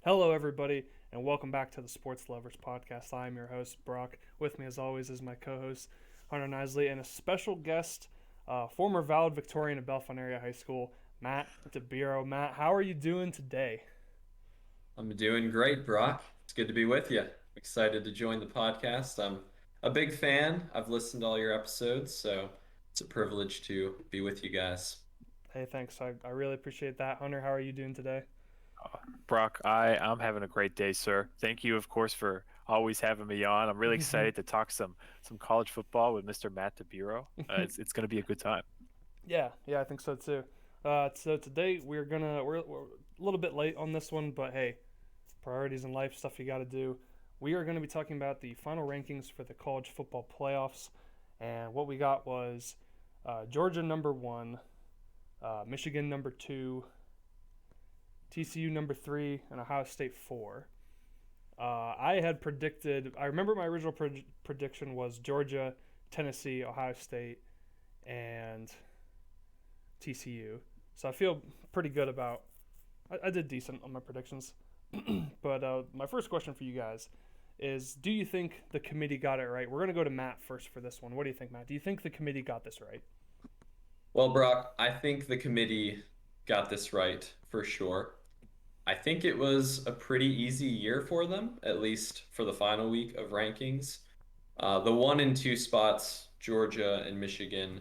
Hello, everybody, and welcome back to the Sports Lovers Podcast. I'm your host, Brock. With me, as always, is my co host, Hunter Nisley, and a special guest, former valedictorian of Belfont Area High School, Matt DeBiro. Matt, how are you doing today? I'm doing great, Brock. It's good to be with you. Excited to join the podcast. I'm a big fan. I've listened to all your episodes, so it's a privilege to be with you guys. Hey, thanks. I really appreciate that. Hunter, how are you doing today? Brock, I'm having a great day, sir. Thank you, of course, for always having me on. I'm really excited to talk some college football with Mr. Matt DeBuro. It's going to be a good time. Yeah, I think so too. So today we're a little bit late on this one, but hey, priorities in life, stuff you got to do. We are going to be talking about the final rankings for the college football playoffs, and what we got was Georgia number one, Michigan number two, TCU number three, and Ohio State four. I had predicted. I remember my original prediction was Georgia, Tennessee, Ohio State, and TCU. So I feel pretty good about. I did decent on my predictions. But my first question for you guys is: do you think the committee got it right? We're gonna go to Matt first for this one. What do you think, Matt? Do you think the committee got this right? Well, Brock, I think the committee got this right for sure. I think it was a pretty easy year for them, at least for the final week of rankings. The one and two spots, Georgia and Michigan,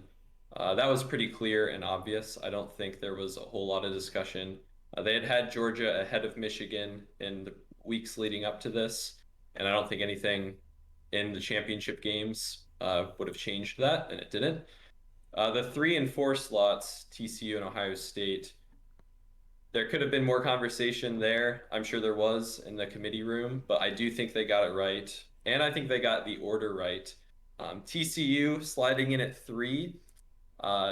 that was pretty clear and obvious. I don't think there was a whole lot of discussion. They had had Georgia ahead of Michigan in the weeks leading up to this, and I don't think anything in the championship games would have changed that, and it didn't. The three and four slots, TCU and Ohio State, there could have been more conversation there. I'm sure there was in the committee room, but I do think they got it right. And I think they got the order right. TCU sliding in at three,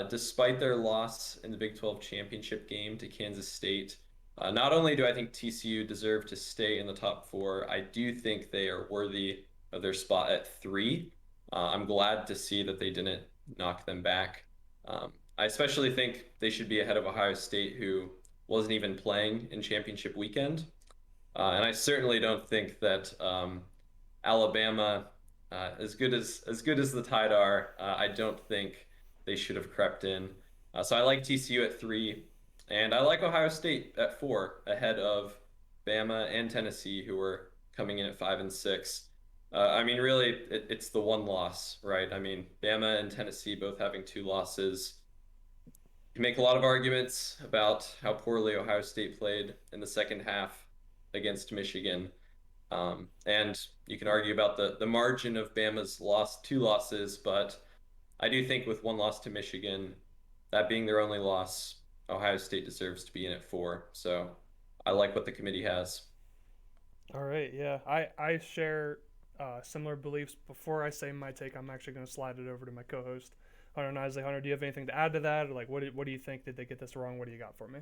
despite their loss in the Big 12 championship game to Kansas State. Not only do I think TCU deserve to stay in the top four, I do think they are worthy of their spot at three. I'm glad to see that they didn't knock them back. I especially think they should be ahead of Ohio State, who wasn't even playing in championship weekend. And I certainly don't think that Alabama, as good as the Tide are, I don't think they should have crept in. So I like TCU at three, and I like Ohio State at four, ahead of Bama and Tennessee, who were coming in at five and six. I mean, really, it's the one loss, right? I mean, Bama and Tennessee both having two losses. You make a lot of arguments about how poorly Ohio State played in the second half against Michigan. And you can argue about the margin of Bama's lost two losses, but I do think with one loss to Michigan, that being their only loss, Ohio State deserves to be in at four. So I like what the committee has. All right, yeah, I share similar beliefs. Before I say my take, I'm actually going to slide it over to my co-host, Hunter Nisley. Hunter, do you have anything to add to that? Or like, what do you think? Did they get this wrong? What do you got for me?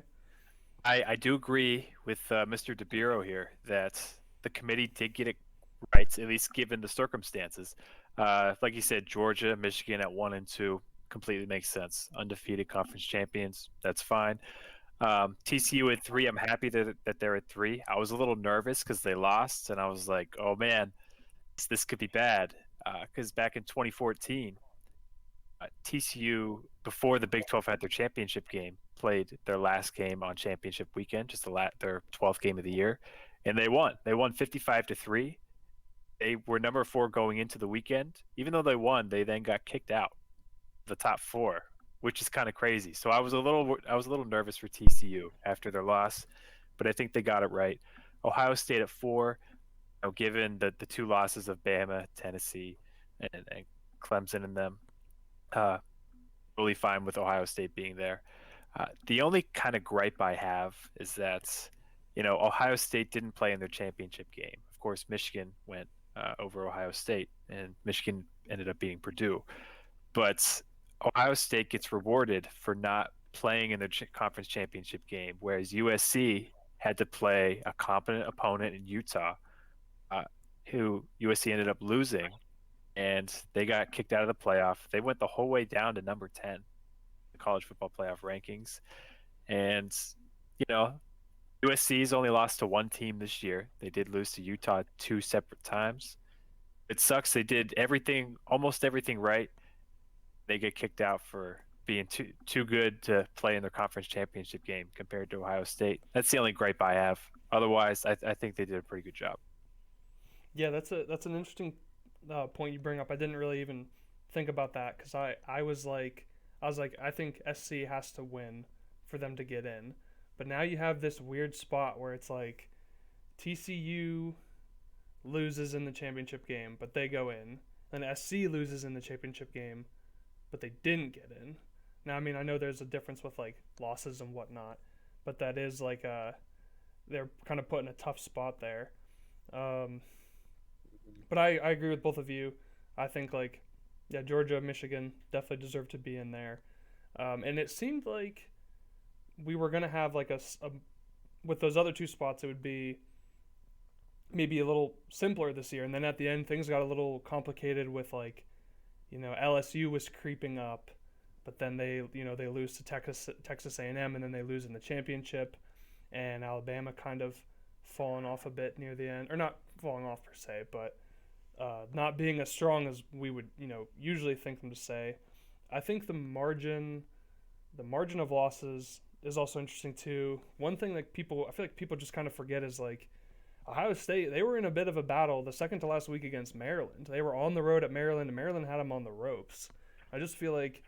I do agree with Mr. DeBiro here that the committee did get it right, at least given the circumstances. Like you said, Georgia, Michigan at one and two completely makes sense. Undefeated conference champions, that's fine. TCU at three, I'm happy that they're at three. I was a little nervous because they lost, and I was like, oh man, this could be bad. Because back in 2014, TCU, before the Big 12 had their championship game, played their last game on championship weekend, just their 12th game of the year, and they won. They won 55-3. They were number four going into the weekend. Even though they won, they then got kicked out the top four, which is kind of crazy. So I was a little nervous for TCU after their loss, but I think they got it right. Ohio State at four, given the two losses of Bama, Tennessee, and Clemson and them, uh, really fine with Ohio State being there. The only kind of gripe I have is that, Ohio State didn't play in their championship game. Of course, Michigan went over Ohio State, and Michigan ended up beating Purdue. But Ohio State gets rewarded for not playing in their conference championship game, whereas USC had to play a competent opponent in Utah, uh, who USC ended up losing, and they got kicked out of the playoff. They went the whole way down to number 10, the college football playoff rankings. And, you know, USC's only lost to one team this year. They did lose to Utah 2 separate times. It sucks. They did everything, almost everything right. They get kicked out for being too good to play in their conference championship game compared to Ohio State. That's the only gripe I have. Otherwise, I think they did a pretty good job. Yeah, that's an interesting point you bring up. I didn't really even think about that because I was like I think SC has to win for them to get in, but now you have this weird spot where it's like TCU loses in the championship game, but they go in, and SC loses in the championship game, but they didn't get in. Now, I mean, I know there's a difference with like losses and whatnot, but that is like they're kind of put in a tough spot there. Um, but I agree with both of you. I think like yeah, Georgia, Michigan definitely deserve to be in there. And it seemed like we were gonna have like a with those other two spots, it would be maybe a little simpler this year. And then at the end, things got a little complicated with like LSU was creeping up, but then they lose to Texas A&M, and then they lose in the championship, and Alabama kind of falling off a bit near the end, or not falling off per se, but not being as strong as we would usually think them to say. I think the margin of losses is also interesting too. One thing that I feel like people just kind of forget is like Ohio State, they were in a bit of a battle the second to last week against Maryland. They were on the road at Maryland, and Maryland had them on the ropes. I just feel like,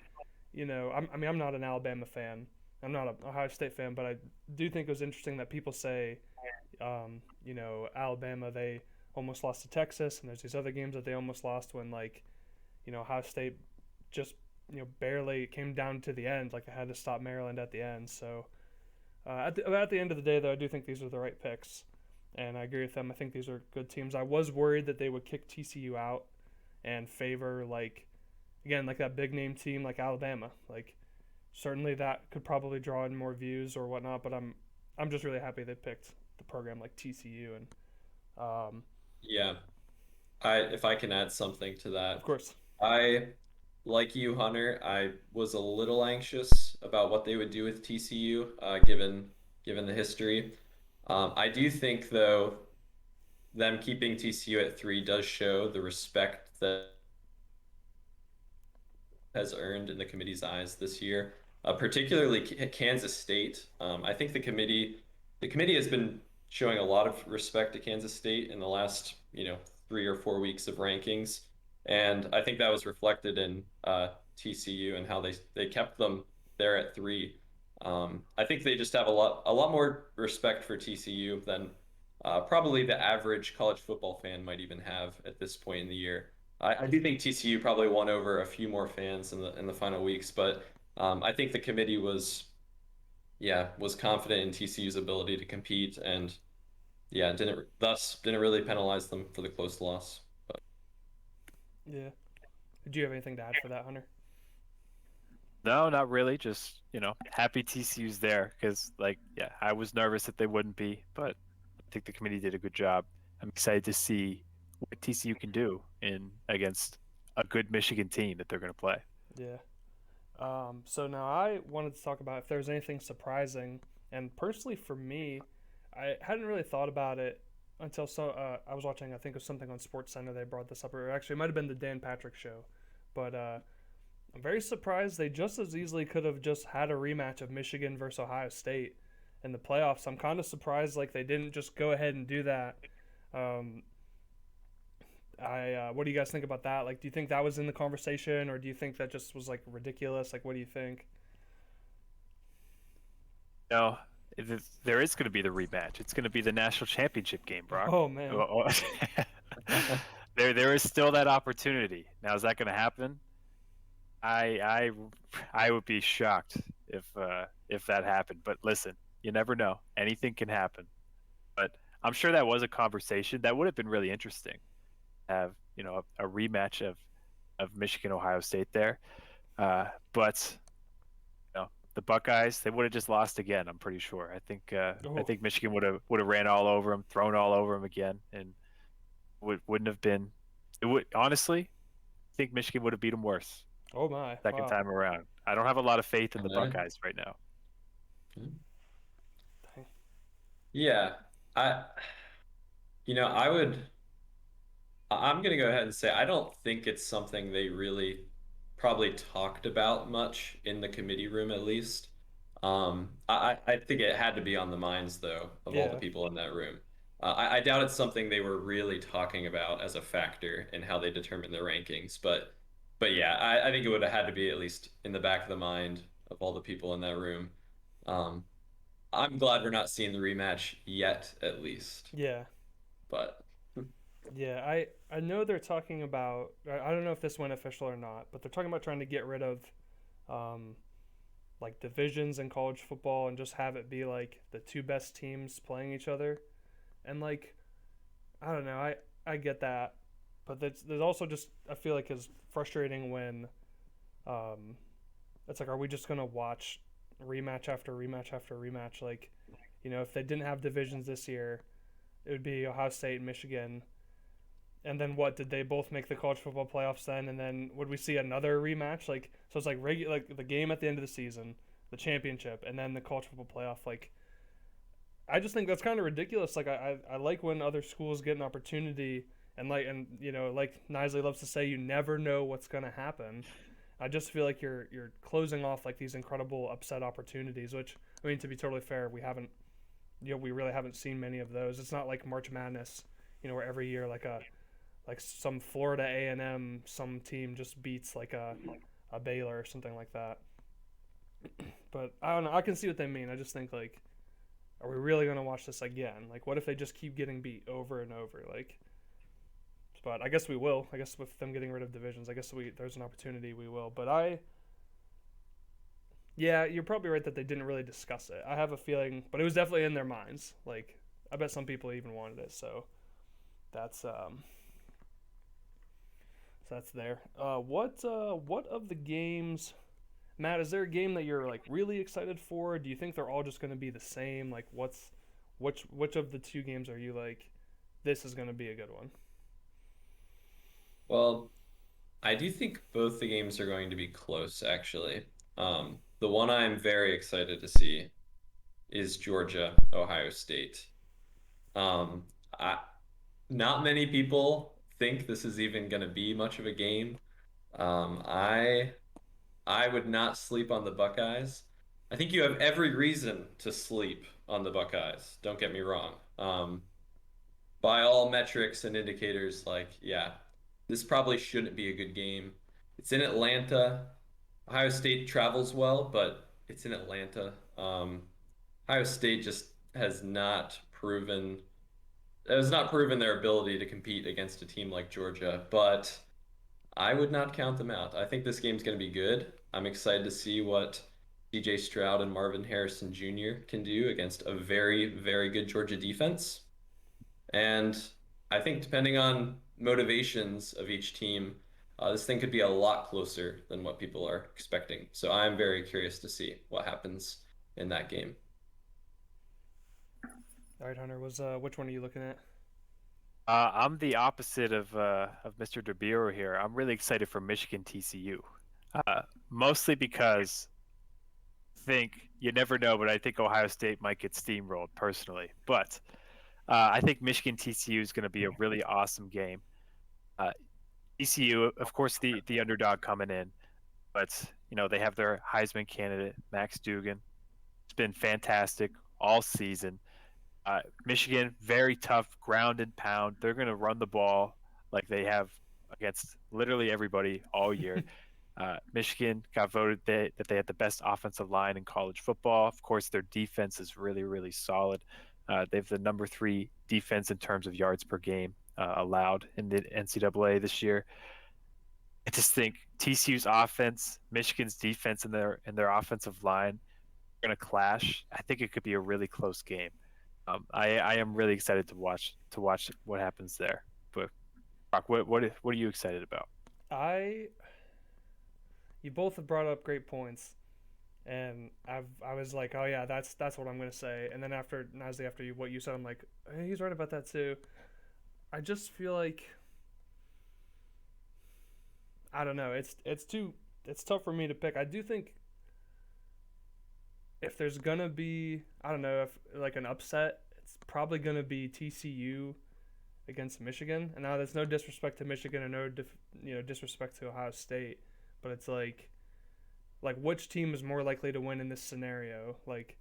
I'm not an Alabama fan. I'm not an Ohio State fan, but I do think it was interesting that people say, Alabama, they almost lost to Texas, and there's these other games that they almost lost when, like, Ohio State just, barely came down to the end. Like, they had to stop Maryland at the end. So, at the end of the day, though, I do think these are the right picks. And I agree with them. I think these are good teams. I was worried that they would kick TCU out and favor like that big name team like Alabama. Like certainly that could probably draw in more views or whatnot. But I'm just really happy they picked the program like TCU and Yeah, if I can add something to of that, course. I like you, Hunter. I was a little anxious about what they would do with TCU, given the history. I do think though them keeping TCU at 3 does show the respect that has earned in the committee's eyes this year, particularly Kansas State. I think the committee has been showing a lot of respect to Kansas State in the last 3 or 4 weeks of rankings, and I think that was reflected in TCU and how they kept them there at 3. I think they just have a lot more respect for TCU than probably the average college football fan might even have at this point in the year. I do think TCU probably won over a few more fans in the final weeks, but I think the committee was confident in TCU's ability to compete, and yeah, didn't really penalize them for the close loss. Yeah. Do you have anything to add for that, Hunter? No, not really. Just happy TCU's there because, like, yeah, I was nervous that they wouldn't be, but I think the committee did a good job. I'm excited to see what TCU can do in against a good Michigan team that they're going to play. Yeah. So now I wanted to talk about if there's anything surprising, and personally for me, I hadn't really thought about it until I was watching. I think it was something on Sports Center. They brought this up, or actually it might have been the Dan Patrick show, but I'm very surprised they just as easily could have just had a rematch of Michigan versus Ohio State in the playoffs. I'm kind of surprised like they didn't just go ahead and do that. Um, what do you guys think about that? Like, do you think that was in the conversation, or do you think that just was like ridiculous? Like, what do you think? No, there is going to be the rematch. It's going to be the national championship game, Brock. Oh man, There is still that opportunity. Now, is that going to happen? I I would be shocked if that happened. But listen, you never know. Anything can happen. But I'm sure that was a conversation that would have been really interesting. Have a rematch of Michigan Ohio State there, but the Buckeyes, they would have just lost again. I'm pretty sure. I oh, think Michigan would have ran all over them, thrown all over them again, and wouldn't have been. It would honestly. I think Michigan would have beat them worse oh my, second wow. time around. I don't have a lot of faith in the Uh, Buckeyes right now. Dang. Yeah, I, I would. I'm gonna go ahead and say I don't think it's something they really probably talked about much in the committee room, at least. I think it had to be on the minds though of all the Yeah, people in that room. I doubt it's something they were really talking about as a factor in how they determine the rankings, but yeah, I think it would have had to be at least in the back of the mind of all the people in that room. Um, I'm glad we're not seeing the rematch yet, at least, yeah, but. yeah. I know they're talking about. I don't know if this went official or not, but they're talking about trying to get rid of um, like divisions in college football and just have it be like the two best teams playing each other. And like I don't know, I get that, but there's also just I feel like is frustrating when um, it's like are we just gonna watch rematch after rematch after rematch? Like, if they didn't have divisions this year, it would be Ohio State and Michigan. And then what did they both make the college football playoffs then? And then would we see another rematch? Like so, it's like like the game at the end of the season, the championship, and then the college football playoff. Like I just think that's kind of ridiculous. Like I like when other schools get an opportunity, and like Nisley loves to say, you never know what's gonna happen. I just feel like you're closing off like these incredible upset opportunities. Which I mean, to be totally fair, we really haven't seen many of those. It's not like March Madness, where every year like some Florida A&M some team just beats like a Baylor or something like that. But I don't know. I can see what they mean. I just think like are we really going to watch this again? Like, what if they just keep getting beat over and over? Like, but I guess we will. I guess with them getting rid of divisions, I guess there's an opportunity we will. But yeah, you're probably right that they didn't really discuss it. I have a feeling, but it was definitely in their minds. Like, I bet some people even wanted it. That's um, so that's there. What of the games? Matt, is there a game that you're like really excited for? Do you think they're all just going to be the same? Like, which of the two games are you like? This is going to be a good one. Well, I do think both the games are going to be close, actually. The one I'm very excited to see is Georgia, Ohio State. Um, I, not many people think this is even going to be much of a game. Um, I I would not sleep on the Buckeyes. I think you have every reason to sleep on the Buckeyes. Don't get me wrong. By all metrics and indicators, like, yeah, this probably shouldn't be a good game. It's in Atlanta. Ohio State travels well, but it's in Atlanta. Ohio State just has not proven their ability to compete against a team like Georgia, but I would not count them out. I think this game's going to be good. I'm excited to see what CJ Stroud and Marvin Harrison Jr. can do against a very, very good Georgia defense. And I think depending on motivations of each team, this thing could be a lot closer than what people are expecting. So I'm very curious to see what happens in that game. All right, Hunter. Was which one are you looking at? I'm the opposite of Mr. DeBuro here. I'm really excited for Michigan TCU, mostly because I think you never know, but I think Ohio State might get steamrolled personally. But I think Michigan TCU is going to be a really awesome game. Uh, TCU, of course, the underdog coming in, but they have their Heisman candidate Max Dugan. It's been fantastic all season. Michigan, very tough ground and pound. They're going to run the ball like they have against literally everybody all year. Michigan got voted that they had the best offensive line in college football. Of course, their defense is really, really solid. They have the number 3 defense in terms of yards per game allowed in the NCAA this year. I just think TCU's offense, Michigan's defense, and their offensive line are going to clash. I think it could be a really close game. I am really excited to watch what happens there. But Brock, what are you excited about? I You both have brought up great points, and I was like, oh yeah, that's what I'm gonna say. And then after Nasli, after what you said, I'm like, hey, he's right about that too. I just feel like I don't know. It's tough for me to pick. I do think if there's gonna be I don't know if like an upset, it's probably going to be TCU against Michigan. And now that's no disrespect to Michigan and no disrespect to Ohio State, but it's like which team is more likely to win in this scenario? Like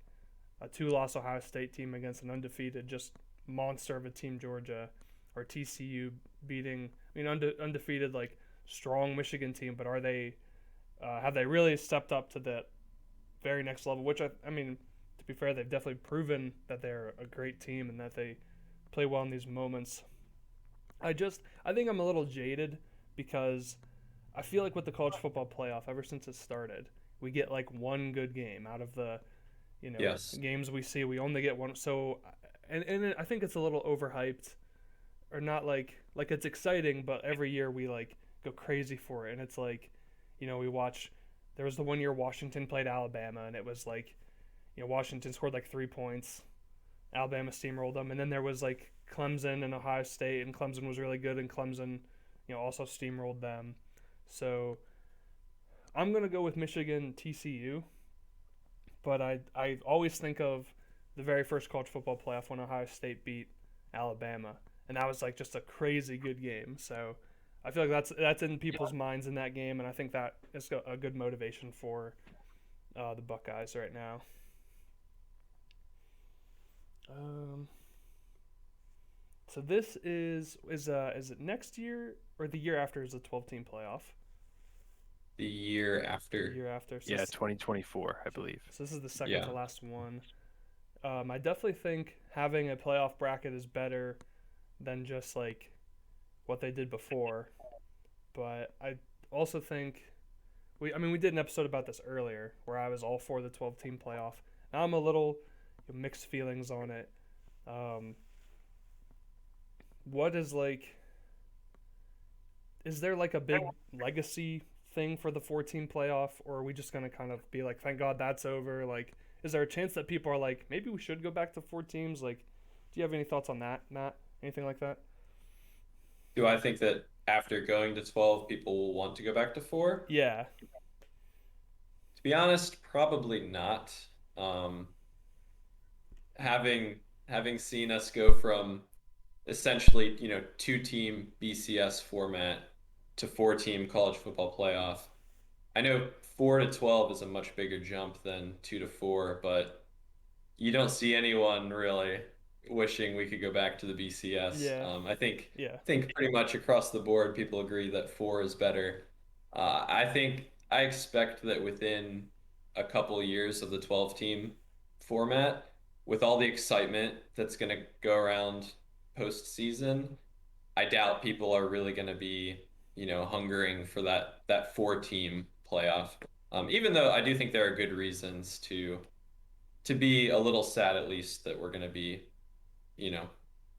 a two-loss Ohio State team against an undefeated just monster of a team Georgia, or TCU beating undefeated like strong Michigan team, but are they have they really stepped up to that very next level? Which I mean, to be fair, they've definitely proven that they're a great team and that they play well in these moments. I think I'm a little jaded because I feel like with the college football playoff, ever since it started, we get like one good game out of the Yes. games we see. We only get one. So, and I think it's a little overhyped, or not like it's exciting, but every year we like go crazy for it, and it's like, we watch. There was the one year Washington played Alabama, and it was like, Washington scored like 3 points, Alabama steamrolled them, and then there was like Clemson and Ohio State, and Clemson was really good, and Clemson, also steamrolled them. So I'm gonna go with Michigan TCU, but I always think of the very first college football playoff when Ohio State beat Alabama, and that was like just a crazy good game. So I feel like that's in people's minds in that game, and I think that is a good motivation for the Buckeyes right now. So this is it next year or the year after is the 12-team playoff? The year The after. year after. So Yeah, 2024, I believe. So this is the second Yeah. to last one. I definitely think having a playoff bracket is better than just like what they did before. But I also think we did an episode about this earlier where I was all for the 12-team playoff. Now I'm a little mixed feelings on it. What is like? Is there like a big legacy thing for the 14 playoff, or are we just gonna kind of be like, thank God that's over? Like, is there a chance that people are like, maybe we should go back to 4 teams? Like, do you have any thoughts on that, Matt? Anything like that? Do I think that after going to 12, people will want to go back to 4? Yeah, To be honest, probably not. Um, having seen us go from essentially, 2-team BCS format to 4-team college football playoff. I know 4 to 12 is a much bigger jump than 2 to 4, but you don't see anyone really wishing we could go back to the BCS. yeah, I yeah, think pretty much across the board, people agree that 4 is better. I expect that within a couple years of the 12-team format, with all the excitement that's going to go around postseason, I doubt people are really going to be, hungering for that 4-team playoff. Even though I do think there are good reasons to be a little sad, at least, that we're going to be, you know,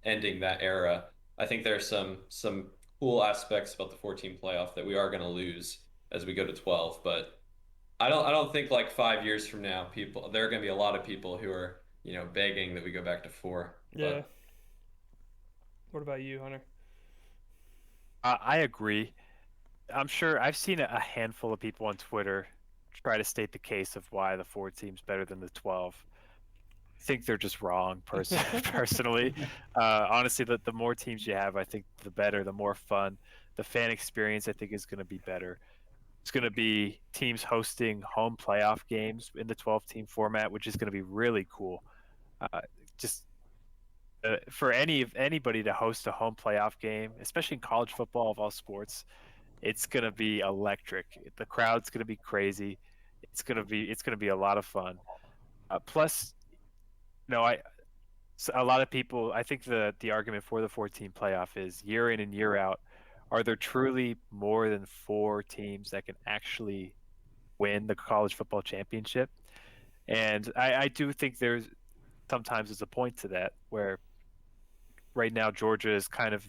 ending that era. I think there's some cool aspects about the 14 playoff that we are going to lose as we go to 12, but I don't think like 5 years from now, there are going to be a lot of people who are, begging that we go back to 4. yeah. What about you, Hunter? I agree. I'm sure I've seen a handful of people on Twitter try to state the case of why the 4 team's better than the 12. I think they're just wrong, personally. Honestly, the more teams you have, I think the better, the more fun. The fan experience, I think, is going to be better. It's going to be teams hosting home playoff games in the 12-team format, which is going to be really cool. Just for anybody to host a home playoff game, especially in college football of all sports, it's going to be electric. The crowd's going to be crazy. It's going to be a lot of fun. Plus, a lot of people, I think the argument for the 14 playoff is year in and year out, are there truly more than 4 teams that can actually win the college football championship? And I do think sometimes there's a point to that where right now Georgia is kind of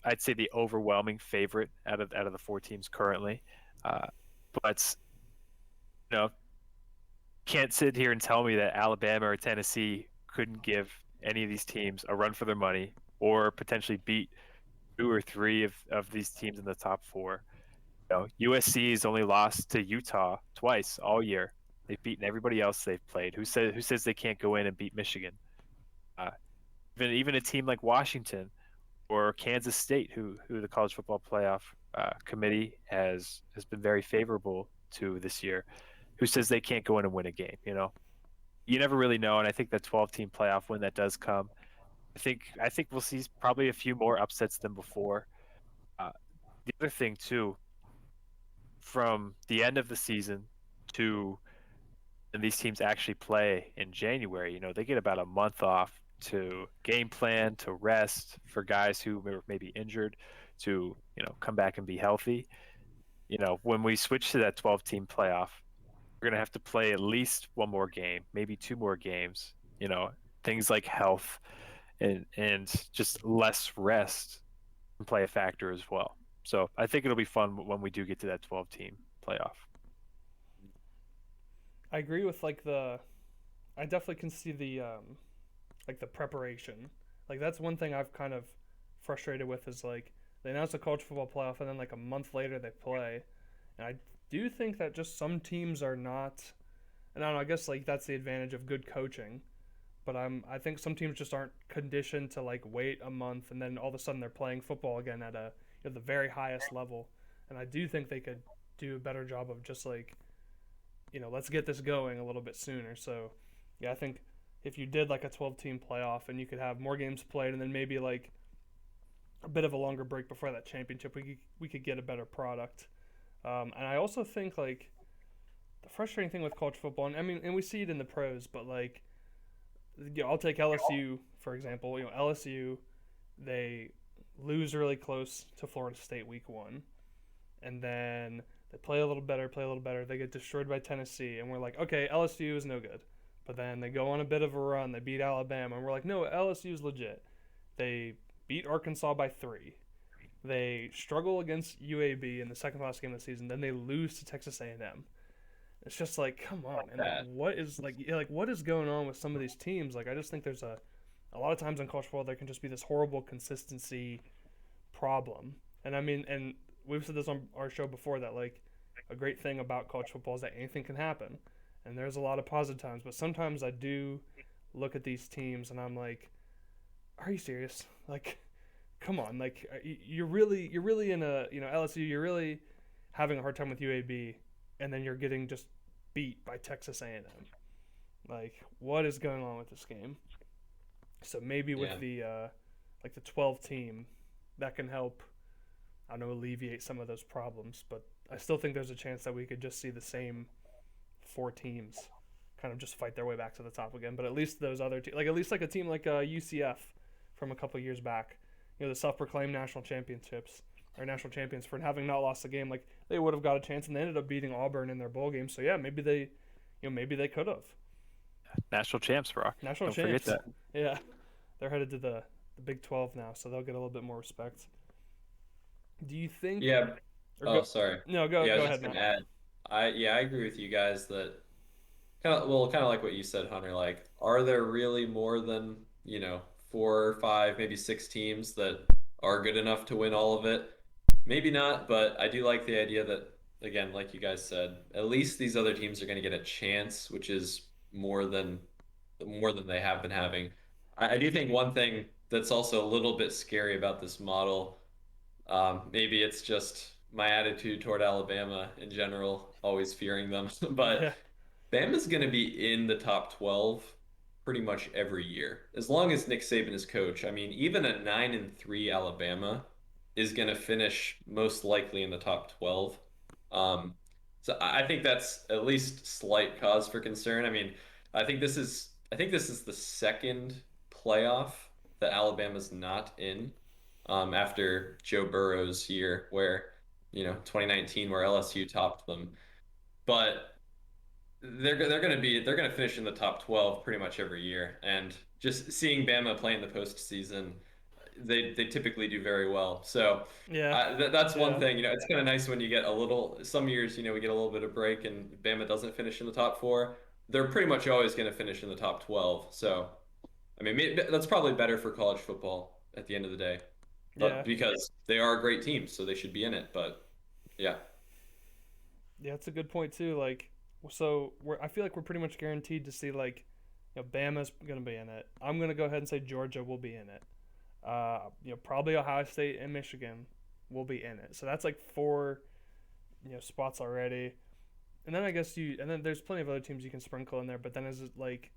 I'd say the overwhelming favorite out of the 4 teams currently. But can't sit here and tell me that Alabama or Tennessee couldn't give any of these teams a run for their money or potentially beat 2 or 3 of these teams in the top 4. USC has only lost to Utah twice all year. They've beaten everybody else they've played. Who says they can't go in and beat Michigan? Uh, even a team like Washington or Kansas State, who the college football playoff committee has been very favorable to this year, who says they can't go in and win a game. You never really know, and I think that 12-team playoff when that does come, I think we'll see probably a few more upsets than before. Uh, the other thing too, from the end of the season to and these teams actually play in January, they get about a month off to game plan, to rest for guys who were maybe injured, to come back and be healthy. When we switch to that 12-team playoff, we're gonna have to play at least one more game, maybe two more games. Things like health and just less rest can play a factor as well. So I think it'll be fun when we do get to that 12-team playoff. I agree with like the. I definitely can see the like the preparation. Like that's one thing I've kind of frustrated with is like they announce a college football playoff and then like a month later they play, and I do think that just some teams are not. And I don't know. I guess like that's the advantage of good coaching, but I think some teams just aren't conditioned to like wait a month and then all of a sudden they're playing football again at the very highest level, and I do think they could do a better job of just like let's get this going a little bit sooner. So yeah, I think if you did like a 12-team playoff and you could have more games played and then maybe like a bit of a longer break before that championship, we could get a better product. And I also think like the frustrating thing with college football, and I mean, and we see it in the pros, but like, I'll take LSU for example. LSU, they lose really close to Florida State week 1, and then they play a little better, play a little better. They get destroyed by Tennessee, and we're like, okay, LSU is no good. But then they go on a bit of a run. They beat Alabama, and we're like, no, LSU is legit. They beat Arkansas by 3. They struggle against UAB in the second last game of the season. Then they lose to Texas A&M. It's just like, come on, man. Like, That. what is like, yeah, like what is going on with some of these teams? Like, I just think there's a lot of times in college football there can just be this horrible consistency problem. And I mean, and we've said this on our show before that like a great thing about college football is that anything can happen, and there's a lot of positive times. But sometimes I do look at these teams and I'm like, are you serious? Like, come on, like you're really in a LSU, you're really having a hard time with UAB, and then you're getting just beat by Texas A&M. Like, what is going on with this game? So maybe Yeah. with the like the 12 team, that can help. I don't know, alleviate some of those problems, but I still think there's a chance that we could just see the same 4 teams kind of just fight their way back to the top again. But at least those other teams, like at least like a team like UCF from a couple of years back, the self-proclaimed national championships or national champions for having not lost a game, like they would have got a chance, and they ended up beating Auburn in their bowl game. So yeah, maybe they could have National champs, Brock. national Don't forget champs. that. Yeah, they're headed to the Big 12 now, so they'll get a little bit more respect. Do you think? Yeah. Or Oh, go? sorry. No, go Yeah, I go was ahead, just gonna Matt. add. I agree with you guys that kind of like what you said, Hunter. Like, are there really more than, 4 or 5, maybe 6 teams that are good enough to win all of it? Maybe not, but I do like the idea that, again, like you guys said, at least these other teams are going to get a chance, which is more than more than they have been having. I do think one thing that's also a little bit scary about this model, maybe it's just my attitude toward Alabama in general, always fearing them, but Yeah, Bama's going to be in the top 12 pretty much every year. As long as Nick Saban is coach. I mean, even a 9-3 Alabama is going to finish most likely in the top 12. Um, so I think that's at least slight cause for concern. I mean, I think this is the second playoff that Alabama's not in, after Joe Burrow's year where, 2019 where LSU topped them. But they're gonna finish in the top 12 pretty much every year, and just seeing Bama play in the postseason, they typically do very well. So yeah, that's one yeah, thing. It's kind of nice when you get a little. Some years, we get a little bit of break, and Bama doesn't finish in the top four. They're pretty much always going to finish in the top 12. So I mean, that's probably better for college football at the end of the day, but yeah, because they are great teams, so they should be in it. But yeah, yeah. It's a good point too. Like, so I feel like we're pretty much guaranteed to see like Bama's going to be in it. I'm going to go ahead and say Georgia will be in it. Probably Ohio State and Michigan will be in it. So that's like four, spots already. And then I guess and then there's plenty of other teams you can sprinkle in there. But then is it like,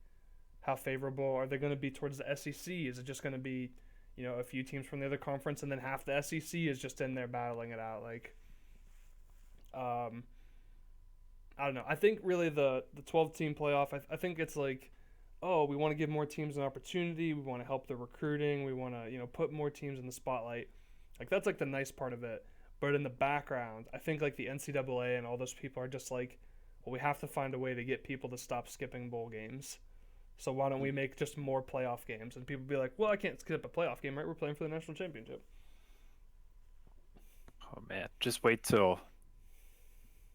how favorable are they going to be towards the SEC? Is it just going to be, a few teams from the other conference, and then half the SEC is just in there battling it out? Like, I don't know. I think really the 12-team playoff. I think it's like, oh, we want to give more teams an opportunity. We want to help the recruiting. We want to put more teams in the spotlight. Like that's like the nice part of it. But in the background, I think like the NCAA and all those people are just like, well, we have to find a way to get people to stop skipping bowl games. So why don't we make just more playoff games? And people be like, well, I can't skip a playoff game, right? We're playing for the national championship. Oh man, just wait till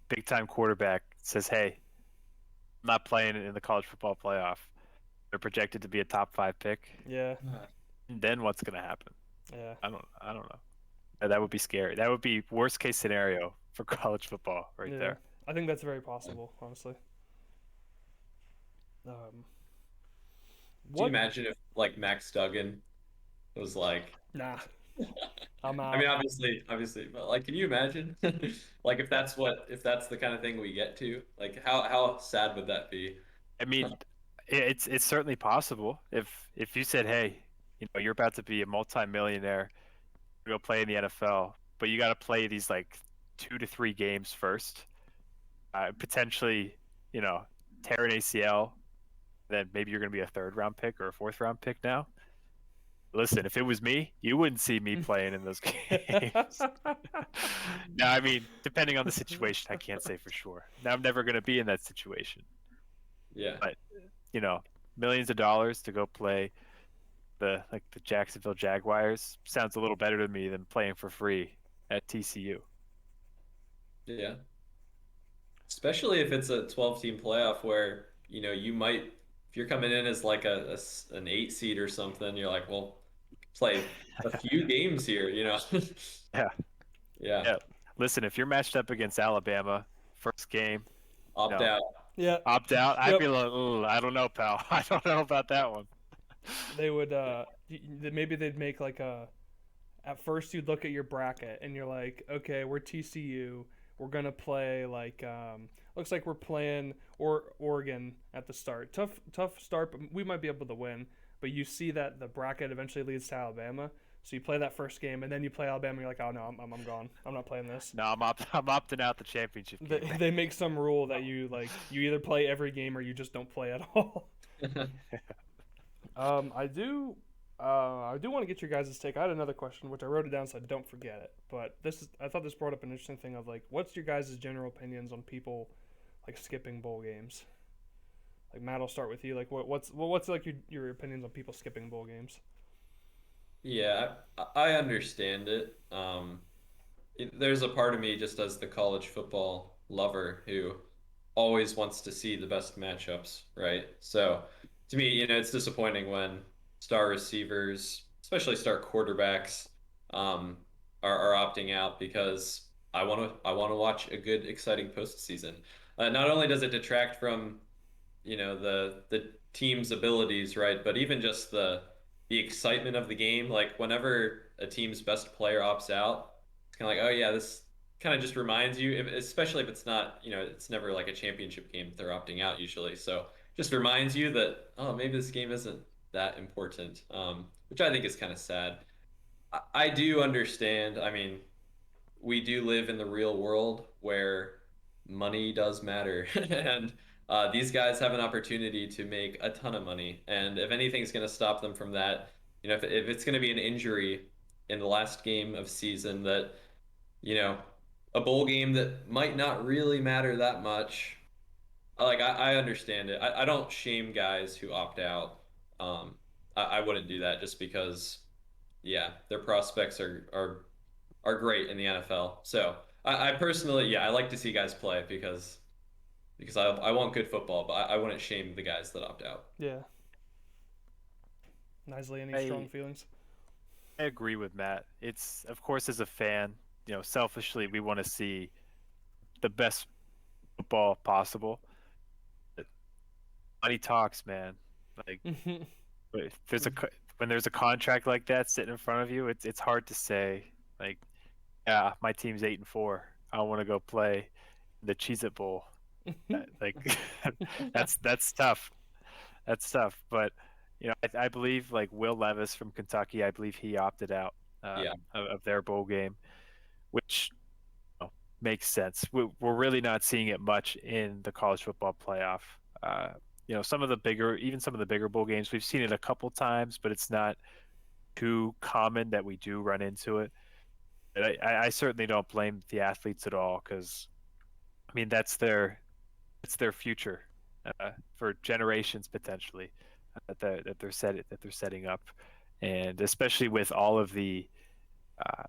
big time quarterback says, "Hey, I'm not playing in the college football playoff." They're projected to be a top 5 pick. Yeah. And then what's gonna happen? Yeah. I don't know. That would be scary. That would be worst case scenario for college football right there. I think that's very possible, honestly. Do you imagine if like Max Duggan was like, nah, I'm out. I mean, obviously, but like, can you imagine, like, if that's the kind of thing we get to, like, how sad would that be? I mean, it's certainly possible if you said, "Hey, you're about to be a multi-millionaire, go play in the NFL, but you got to play these like 2 to 3 games first, potentially, tear an ACL, then maybe you're going to be a 3rd-round pick or a 4th-round pick now." Listen, if it was me, you wouldn't see me playing in those games. Now, I mean, depending on the situation, I can't say for sure. Now, I'm never going to be in that situation. Yeah. But, millions of dollars to go play the Jacksonville Jaguars sounds a little better to me than playing for free at TCU. Yeah. Especially if it's a 12-team playoff where, you might, if you're coming in as like an 8 seed or something, you're like, well, play a few games here, Yeah. Yeah. Listen, if you're matched up against Alabama, first game, Opt out. Yeah. Opt out. I'd be like, I don't know, pal. I don't know about that one. They would maybe they'd make like at first you'd look at your bracket and you're like, okay, we're TCU. We're gonna play like looks like we're playing Oregon at the start. Tough start, but we might be able to win. But you see that the bracket eventually leads to Alabama, so you play that first game and then you play Alabama. And you're like, oh no, I'm gone. I'm not playing this. No, I'm opting out the championship game. They make some rule that you either play every game or you just don't play at all. I do want to get your guys' take. I had another question, which I wrote it down so I don't forget it. But I thought this brought up an interesting thing of like, what's your guys' general opinions on people like skipping bowl games? Like Matt, I'll start with you. Like, what's like your opinions on people skipping bowl games? Yeah, I understand it. There's a part of me just as the college football lover who always wants to see the best matchups, right? So to me, it's disappointing when star receivers, especially star quarterbacks, are opting out because I want to watch a good, exciting postseason. Not only does it detract from the team's abilities, right, but even just the excitement of the game. Like whenever a team's best player opts out, it's kind of like, oh yeah, this kind of just reminds you, especially if it's not, it's never like a championship game that they're opting out usually. So just reminds you that, oh, maybe this game isn't that important, which I think is kind of sad. I do understand. I mean, we do live in the real world where money does matter, and these guys have an opportunity to make a ton of money. And if anything's going to stop them from that, if it's going to be an injury in the last game of season that, you know, a bowl game that might not really matter that much. Like I understand it. I don't shame guys who opt out. I wouldn't do that just because, yeah, their prospects are great in the NFL. So I personally, yeah, I like to see guys play because I want good football, but I wouldn't shame the guys that opt out. Yeah. Nicely, any strong feelings? I agree with Matt. It's, of course, as a fan, selfishly, we want to see the best football possible. Money talks, man. Like, if when there's a contract like that sitting in front of you, it's hard to say like, yeah, my team's 8-4. I want to go play the Cheez-It Bowl. Like, that's tough. That's tough. But I believe like Will Levis from Kentucky, I believe he opted out Yeah. of their bowl game, which makes sense. We're really not seeing it much in the college football playoff. Even some of the bigger bowl games, we've seen it a couple times, but it's not too common that we do run into it. And I certainly don't blame the athletes at all because, I mean, that's their future for generations potentially that they're setting up, and especially with all of the uh,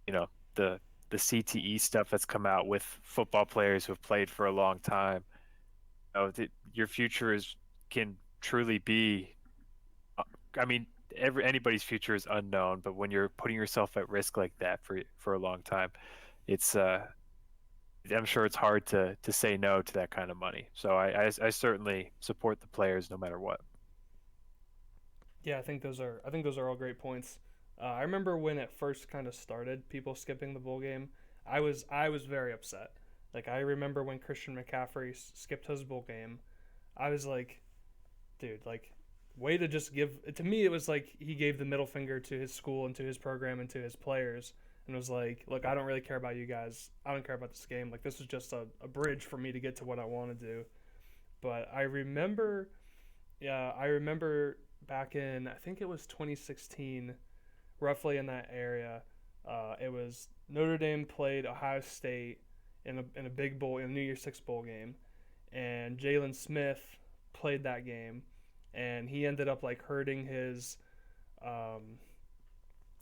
you know the the CTE stuff that's come out with football players who have played for a long time. Your future can truly be. uh, I mean, anybody's future is unknown, but when you're putting yourself at risk like that for a long time, it's I'm sure it's hard to say no to that kind of money. So I certainly support the players no matter what. Yeah, I think those are all great points. I remember when it first kind of started, people skipping the bowl game. I was very upset. Like I remember when Christian McCaffrey skipped his bowl game. I was like, dude, like, way to just give. To me, it was like he gave the middle finger to his school and to his program and to his players, and was like, look, I don't really care about you guys. I don't care about this game. Like this is just a bridge for me to get to what I want to do. But I remember, yeah, I remember back in I think it was 2016, roughly in that area. It was Notre Dame played Ohio State in a big bowl in a New Year's Six bowl game, and Jalen Smith played that game, and he ended up like hurting his, um,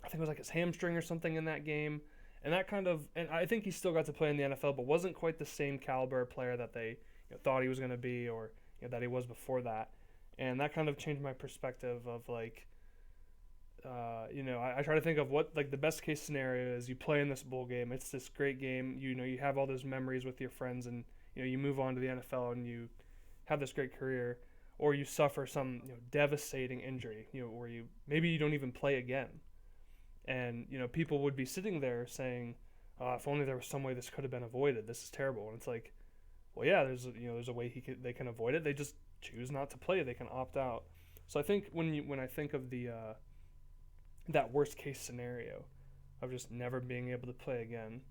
I think it was like his hamstring or something in that game, and that kind of, and I think he still got to play in the NFL, but wasn't quite the same caliber player that they thought he was going to be, or that he was before that, and that kind of changed my perspective of like, I try to think of what like the best case scenario is. You play in this bowl game. It's this great game. You have all those memories with your friends, and you move on to the NFL and you have this great career, or you suffer some devastating injury. Where maybe you don't even play again, and people would be sitting there saying, "If only there was some way this could have been avoided. This is terrible." And it's like, well, yeah, there's a way they can avoid it. They just choose not to play. They can opt out. So I think when I think of the that worst case scenario of just never being able to play again,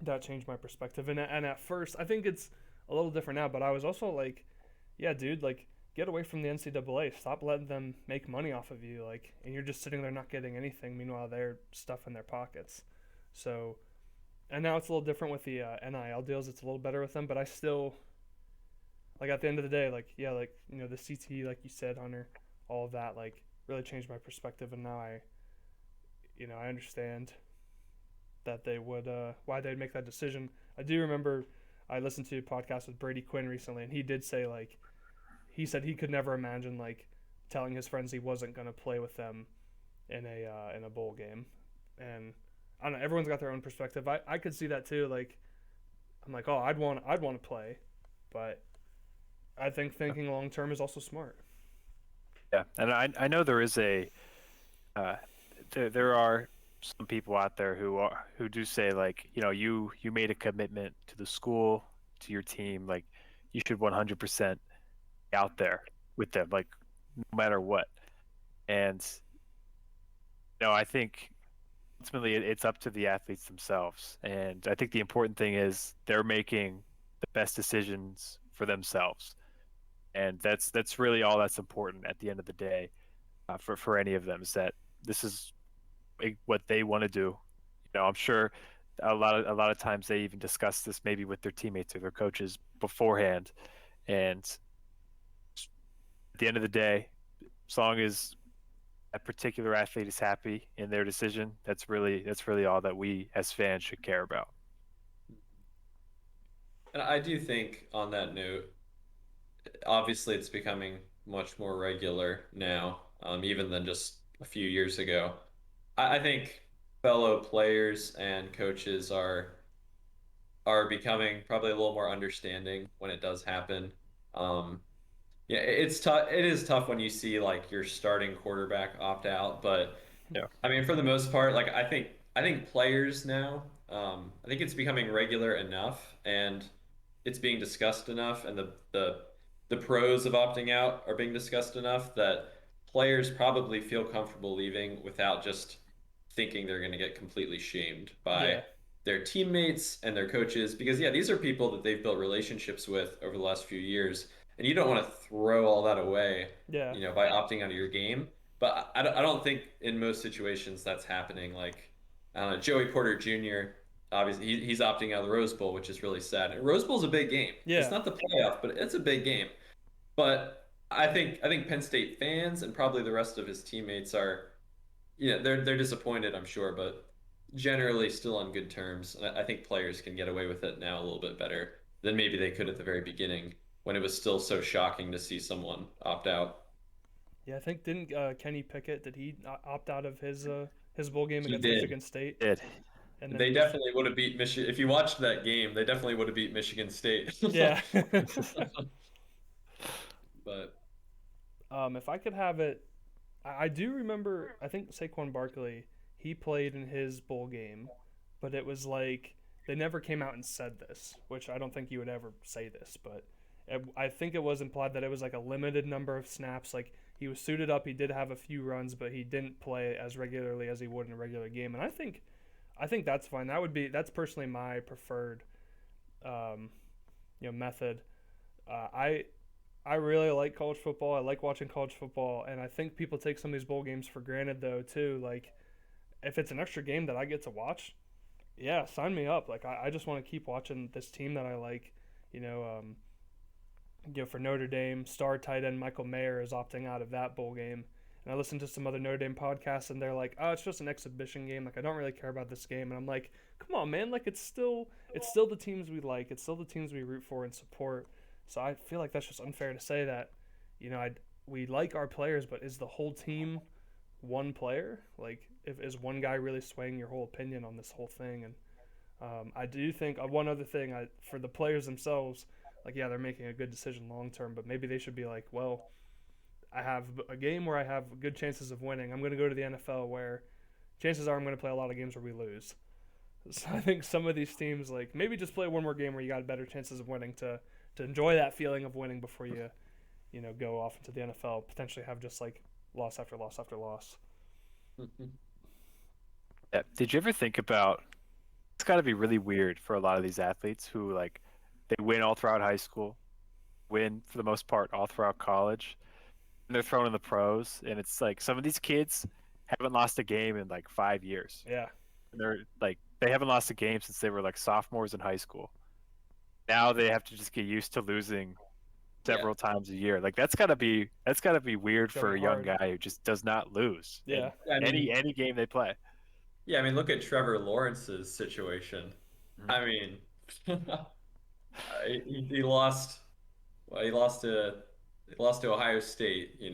that changed my perspective. And at first, I think it's a little different now, but I was also like, yeah, dude, like get away from the NCAA. Stop letting them make money off of you. Like, and you're just sitting there not getting anything. Meanwhile, they're stuff in their pockets. So, and now it's a little different with the NIL deals. It's a little better with them, but I still like at the end of the day, like yeah, like the CT, like you said, Hunter, all of that, like really changed my perspective, and now I understand that they would why they'd make that decision. I do remember I listened to a podcast with Brady Quinn recently, and he did say like he said he could never imagine like telling his friends he wasn't going to play with them in a bowl game, and I don't know. Everyone's got their own perspective. I could see that too. Like I'm like, oh, I'd want to play, but I think thinking long term is also smart. Yeah, and I know there is uh, there are some people out there who do say like you made a commitment to the school, to your team, like you should 100% be out there with them, like no matter what. And I think ultimately it's up to the athletes themselves, and I think the important thing is they're making the best decisions for themselves, and that's really all that's important at the end of the day, for any of them, is that this is what they want to do. I'm sure a lot of times they even discuss this maybe with their teammates or their coaches beforehand, and at the end of the day, as long as that particular athlete is happy in their decision, that's really all that we as fans should care about. And I do think on that note, obviously it's becoming much more regular now, even than just a few years ago. I think fellow players and coaches are becoming probably a little more understanding when it does happen. Um, Yeah, it's tough. It is tough when you see like your starting quarterback opt out, but Yeah. I mean, for the most part, like I think players now, I think it's becoming regular enough, and it's being discussed enough, and the pros of opting out are being discussed enough that players probably feel comfortable leaving without just thinking they're going to get completely shamed by Yeah, their teammates and their coaches, because yeah, these are people that they've built relationships with over the last few years, and you don't want to throw all that away, yeah, by opting out of your game. But I don't think in most situations that's happening. Like, I don't know, Joey Porter Jr., obviously, he's opting out of the Rose Bowl, which is really sad. And Rose Bowl's a big game. It's yeah, not the playoff, but it's a big game. But I think Penn State fans and probably the rest of his teammates are, they're disappointed, I'm sure, but generally still on good terms. And I think players can get away with it now a little bit better than maybe they could at the very beginning when it was still so shocking to see someone opt out. yeah. I think didn't Kenny Pickett, did he opt out of his bowl game He against did. Michigan State? Did. And then They definitely would have beat Michigan. If you watched that game, they definitely would have beat Michigan State. yeah. But If I could have it, I do remember. I think Saquon Barkley, he played in his bowl game, but it was like they never came out and said this, which I don't think you would ever say this, but I think it was implied that it was like a limited number of snaps. Like he was suited up, he did have a few runs, but he didn't play as regularly as he would in a regular game. And I think that's fine. That's personally my preferred um, method. I really like college football. I like watching college football, and I think people take some of these bowl games for granted though too. Like if it's an extra game that I get to watch, yeah, sign me up. Like I just want to keep watching this team that I like. You know, for Notre Dame, star tight end Michael Mayer is opting out of that bowl game. And I listened to some other Notre Dame podcasts, and they're like, "Oh, it's just an exhibition game. Like, I don't really care about this game." And I'm like, "Come on, man! Like, it's still the teams we like. It's still the teams we root for and support." So I feel like that's just unfair to say that, we like our players, but is the whole team one player? Like, if is one guy really swaying your whole opinion on this whole thing? And I do think one other thing, for the players themselves, like yeah, they're making a good decision long term, but maybe they should be like, well, I have a game where I have good chances of winning. I'm going to go to the NFL where chances are I'm going to play a lot of games where we lose. So I think some of these teams like maybe just play one more game where you got better chances of winning to enjoy that feeling of winning before you go off into the NFL, potentially have just like loss after loss after loss. Yeah. Did you ever think about it's got to be really weird for a lot of these athletes who like they win all throughout high school, win for the most part all throughout college, and they're thrown in the pros, and it's like some of these kids haven't lost a game in like 5 years. Yeah, And they're like they haven't lost a game since they were like sophomores in high school. Now they have to just get used to losing yeah, several times a year. Like that's gotta be weird it's gonna for be a young hard. guy who just does not lose in Yeah, I mean, any game they play. yeah, I mean, look at Trevor Lawrence's situation. Mhm. I mean, he lost. Well, he lost to Ohio State. In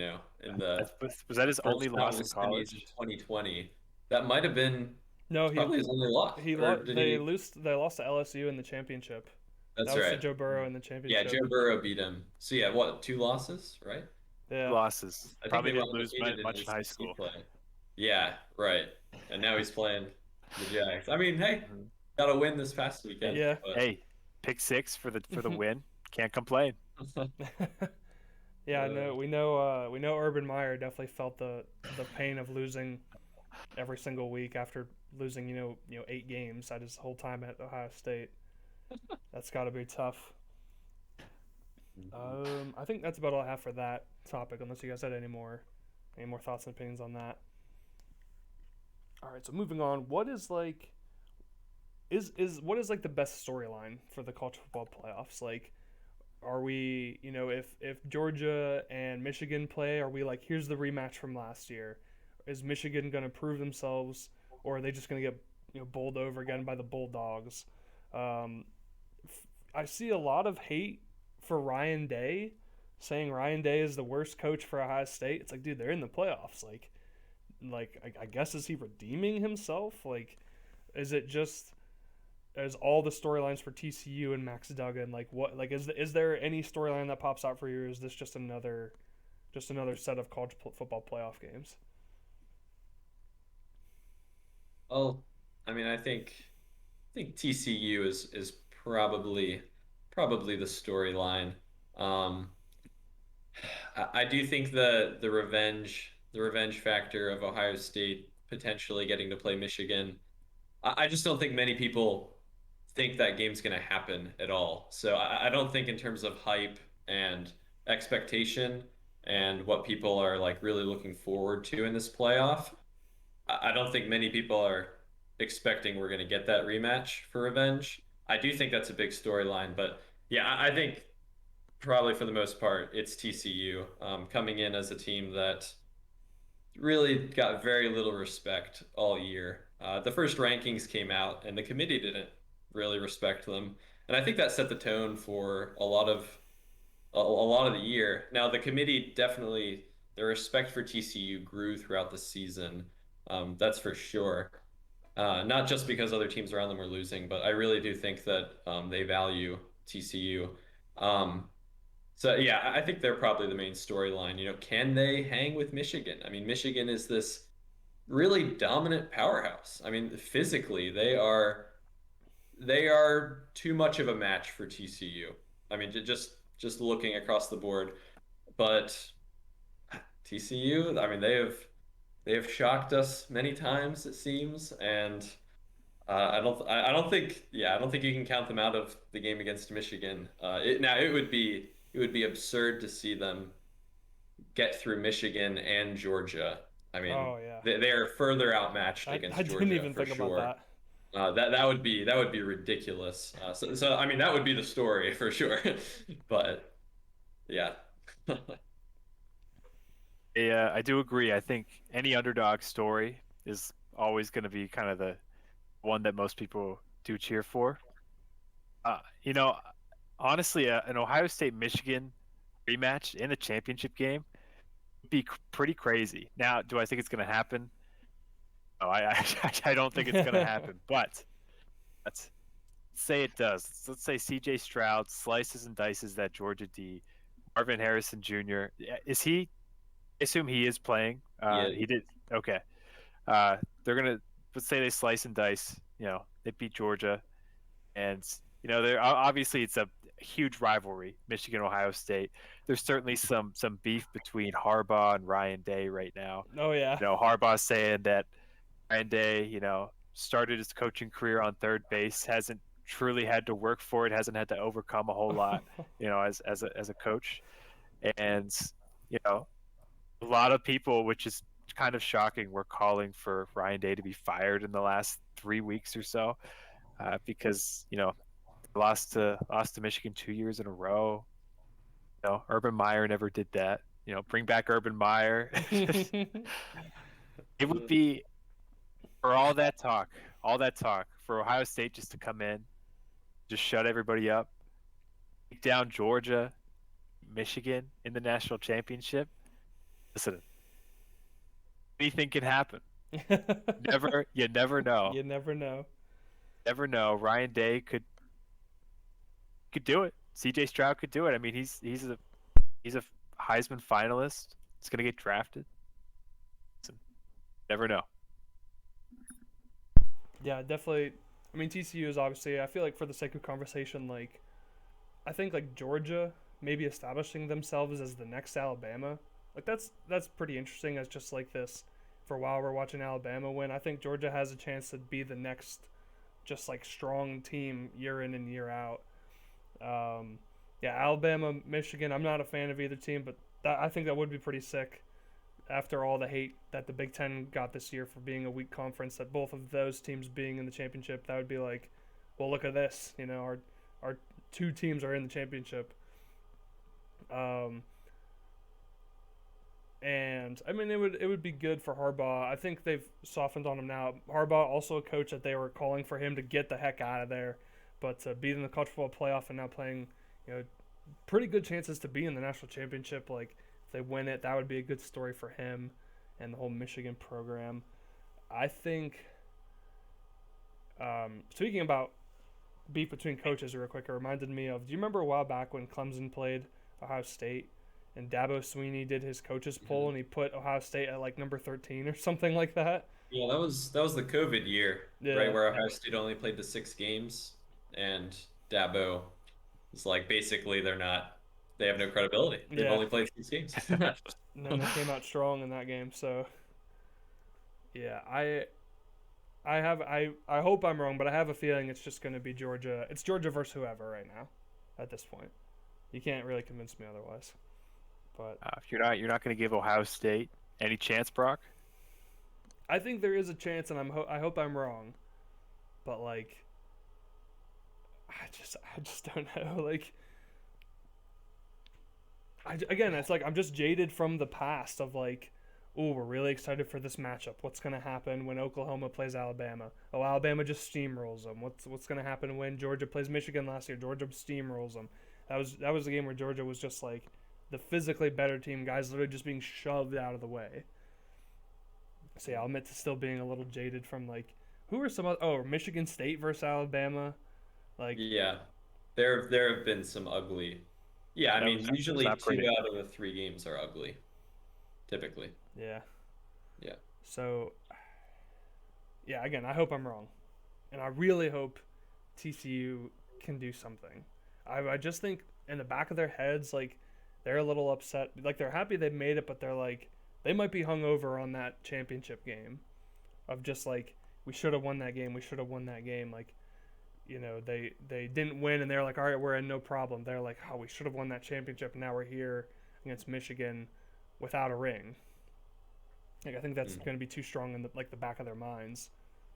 the Was that his only first round loss of in semis in college? 2020. That might have been no, he probably his only loss, he or lo- did they he? lost they lost to LSU in the championship. That That's was to right. Joe Burrow in the Yeah, championship. Joe Burrow beat him. So yeah, what, two losses, right? Yeah, Losses. I think Probably they were didn't lose undefeated in much in high ACC school. play. Yeah, right. And now he's playing the Jags. I mean, hey, Mhm. got to win this past Hey, weekend, yeah. hey, pick six for the win. Can't complain. but Yeah, I know. We know Urban Meyer definitely felt the pain of losing every single week after losing 8 games at his whole time at Ohio State. That's got to be tough. I think that's about all I have for that topic. Unless you guys had any more thoughts and opinions on that. All right, so moving on. What is like what is like the best storyline for the college football playoffs? Like, are we, if Georgia and Michigan play, are we like, here's the rematch from last year? Is Michigan going to prove themselves, or are they just going to get bowled over again by the Bulldogs? Um, I see a lot of hate for Ryan Day, saying Ryan Day is the worst coach for Ohio State. It's like, dude, they're in the playoffs. Like I guess is he redeeming himself? Like, is it just as all the storylines for TCU and Max Duggan, like what, like is there any storyline that pops out for you, or is this just another set of college football playoff games? Well, I mean, I think TCU is probably the storyline. Um, I do think the revenge factor of Ohio State potentially getting to play Michigan. I just don't think many people think that game's going to happen at all. So I don't think in terms of hype and expectation and what people are like really looking forward to in this playoff. I don't think many people are expecting we're going to get that rematch for revenge. I do think that's a big storyline, but yeah, I think probably for the most part it's TCU coming in as a team that really got very little respect all year. The first rankings came out, and the committee didn't really respect them, and I think that set the tone for a lot of the year. Now, the committee definitely their respect for TCU grew throughout the season. That's for sure. Not just because other teams around them were losing, but I really do think that they value TCU. Um, so yeah, I think they're probably the main storyline. Can they hang with Michigan? I mean, Michigan is this really dominant powerhouse. I mean, physically, they are too much of a match for TCU. I mean, just looking across the board, but TCU, I mean, they have shocked us many times, it seems, and I don't think, yeah, I don't think you can count them out of the game against Michigan. Now it would be absurd to see them get through Michigan and Georgia. I mean, Oh yeah, they are further outmatched I against didn't Georgia even for think about sure. that. That would be ridiculous. So I mean that would be the story for sure. But yeah. Yeah, I do agree. I think any underdog story is always going to be kind of the one that most people do cheer for. You know, honestly, an Ohio State Michigan rematch in a championship game would be pretty crazy. Now, do I think it's going to happen? No, I don't think it's going to happen. But let's say it does. Let's say C.J. Stroud slices and dices that Georgia D. Marvin Harrison Jr. Is he? I assume he is playing. Yeah. He did. Okay. They're gonna, let's say they slice and dice. They beat Georgia, and they're obviously it's a huge rivalry, Michigan Ohio State. There's certainly some beef between Harbaugh and Ryan Day right now. Oh yeah. Harbaugh's saying that Ryan Day, started his coaching career on third base, hasn't truly had to work for it, hasn't had to overcome a whole lot, as a coach, and you know a lot of people, which is kind of shocking, were calling for Ryan Day to be fired in the last 3 weeks or so, because lost to Michigan 2 years in a row. Urban Meyer never did that. Bring back Urban Meyer. It would be, for all that talk for Ohio State just to come in, just shut everybody up, take down Georgia, Michigan in the national championship. Listen, anything can happen. You never know. You never know. Never know. Ryan Day could do it. C.J. Stroud could do it. I mean, he's a Heisman finalist. He's gonna get drafted. Listen, never know. Yeah, definitely. I mean, TCU is obviously. I feel like for the sake of conversation, like I think like Georgia maybe establishing themselves as the next Alabama. Like that's pretty interesting as just like this. For a while, we're watching Alabama win. I think Georgia has a chance to be the next, just like strong team year in and year out. Um, yeah, Alabama, Michigan. I'm not a fan of either team, but I think that would be pretty sick. After all the hate that the Big Ten got this year for being a weak conference, that both of those teams being in the championship, that would be like, well, look at this. Our two teams are in the championship. Um, and I mean, it would be good for Harbaugh. I think they've softened on him now. Harbaugh also a coach that they were calling for him to get the heck out of there, but to be in the college football playoff and now playing, pretty good chances to be in the national championship. Like if they win it, that would be a good story for him and the whole Michigan program. I think. Speaking about beef between coaches real quick. It reminded me of. Do you remember a while back when Clemson played Ohio State and Dabo Sweeney did his coaches poll Mhm. and he put Ohio State at like number 13 or something like that? Yeah, that was the COVID year, right, Yeah, where Ohio State only played the 6 games, and Dabo is like basically they have no credibility. They've yeah. only played 6 games. And then they came out strong in that game. So yeah, I hope I'm wrong, but I have a feeling it's just going to be Georgia. It's Georgia versus whoever right now, at this point. You can't really convince me otherwise. But If you're not going to give Ohio State any chance, Brock. I think there is a chance, and I hope I'm wrong. But like, I just don't know. Like, again, it's like I'm just jaded from the past of like, oh, we're really excited for this matchup. What's gonna happen when Oklahoma plays Alabama? Oh, Alabama just steamrolls them. What's gonna happen when Georgia plays Michigan last year? Georgia steamrolls them. That was the game where Georgia was just like the physically better team. Guys literally just being shoved out of the way. So yeah, I'll admit to still being a little jaded from like who are some other, Michigan State versus Alabama. Like, Yeah, there have been some ugly. Yeah, I mean, That was usually not two pretty. out of the 3 games are ugly, typically. yeah. Yeah. So yeah, again, I hope I'm wrong, and I really hope TCU can do something. I just think in the back of their heads, like they're a little upset. Like they're happy they made it, but they're like they might be hungover on that championship game of just like we should have won that game. We should have won that game. Like they didn't win, and they're like, all right, we're in no problem. They're like, oh, we should have won that championship, and now we're here against Michigan without a ring. Like I think that's Mm. going to be too strong in the back of their minds.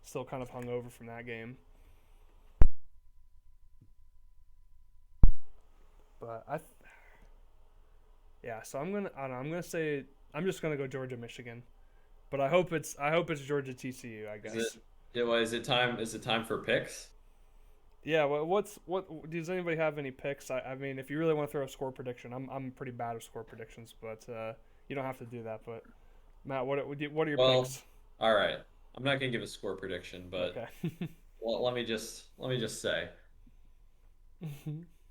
Still kind of hungover from that game. But yeah. So I don't know, I'm gonna say I'm just gonna go Georgia Michigan. But I hope it's Georgia TCU. I Is it? guess. Yeah. Well, is it time? Is it time for picks? Yeah. Well, what does anybody have any picks? I mean, if you really want to throw a score prediction, I'm pretty bad at score predictions, but you don't have to do that. But Matt, what are your Well, picks? all right. I'm not gonna give a score prediction, but Okay. let me just say,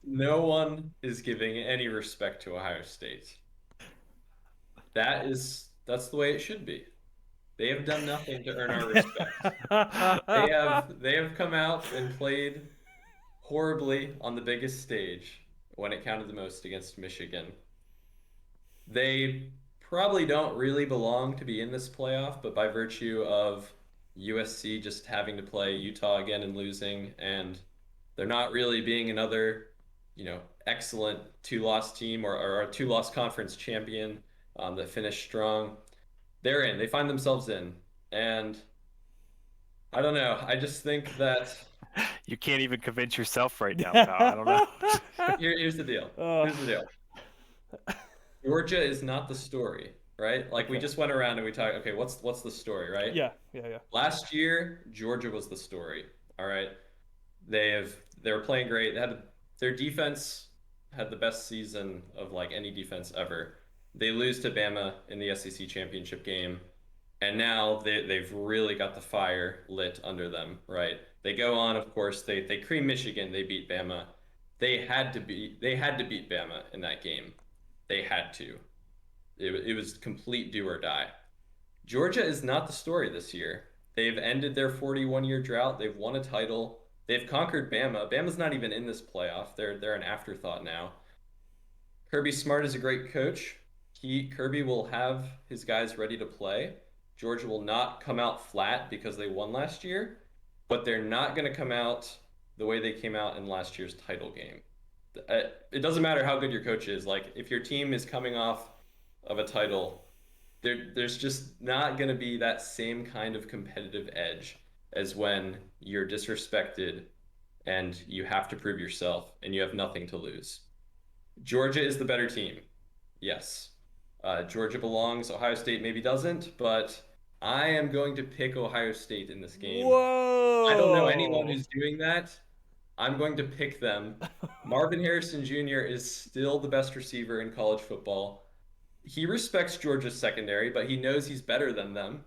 no one is giving any respect to Ohio State. That's the way it should be. They have done nothing to earn our respect. They have come out and played horribly on the biggest stage when it counted the most against Michigan. They probably don't really belong to be in this playoff, but by virtue of USC just having to play Utah again and losing, and they're not really being another, excellent two-loss team or a two-loss conference champion that finished strong, they're in. They find themselves in. And I don't know. I just think that You can't even convince yourself right now, pal. I don't know. here's the deal. uh, Here's the deal. Georgia is not the story, right? Like we okay. just went around and we talked, okay, what's the story, right? Yeah. Yeah. Yeah. Last year, Georgia was the story. All right. They were playing great. Their defense had the best season of like any defense ever. They lose to Bama in the SEC championship game, and now they've really got the fire lit under them, right? They go on, of course, they cream Michigan, they beat Bama. They had to beat Bama in that game. They had to. It was complete do or die. Georgia is not the story this year. They've ended their 41-year drought. They've won a title. They've conquered Bama. Bama's not even in this playoff. They're an afterthought now. Kirby Smart is a great coach. Kirby will have his guys ready to play. Georgia will not come out flat because they won last year, but they're not going to come out the way they came out in last year's title game. It doesn't matter how good your coach is. Like if your team is coming off of a title, there's just not going to be that same kind of competitive edge as when you're disrespected and you have to prove yourself and you have nothing to lose. Georgia is the better team. Yes. Georgia belongs. Ohio State maybe doesn't, but I am going to pick Ohio State in this game. I don't know anyone Whoa. who's doing that. I'm going to pick them. Marvin Harrison Jr. is still the best receiver in college football. He respects Georgia's secondary, but he knows he's better than them.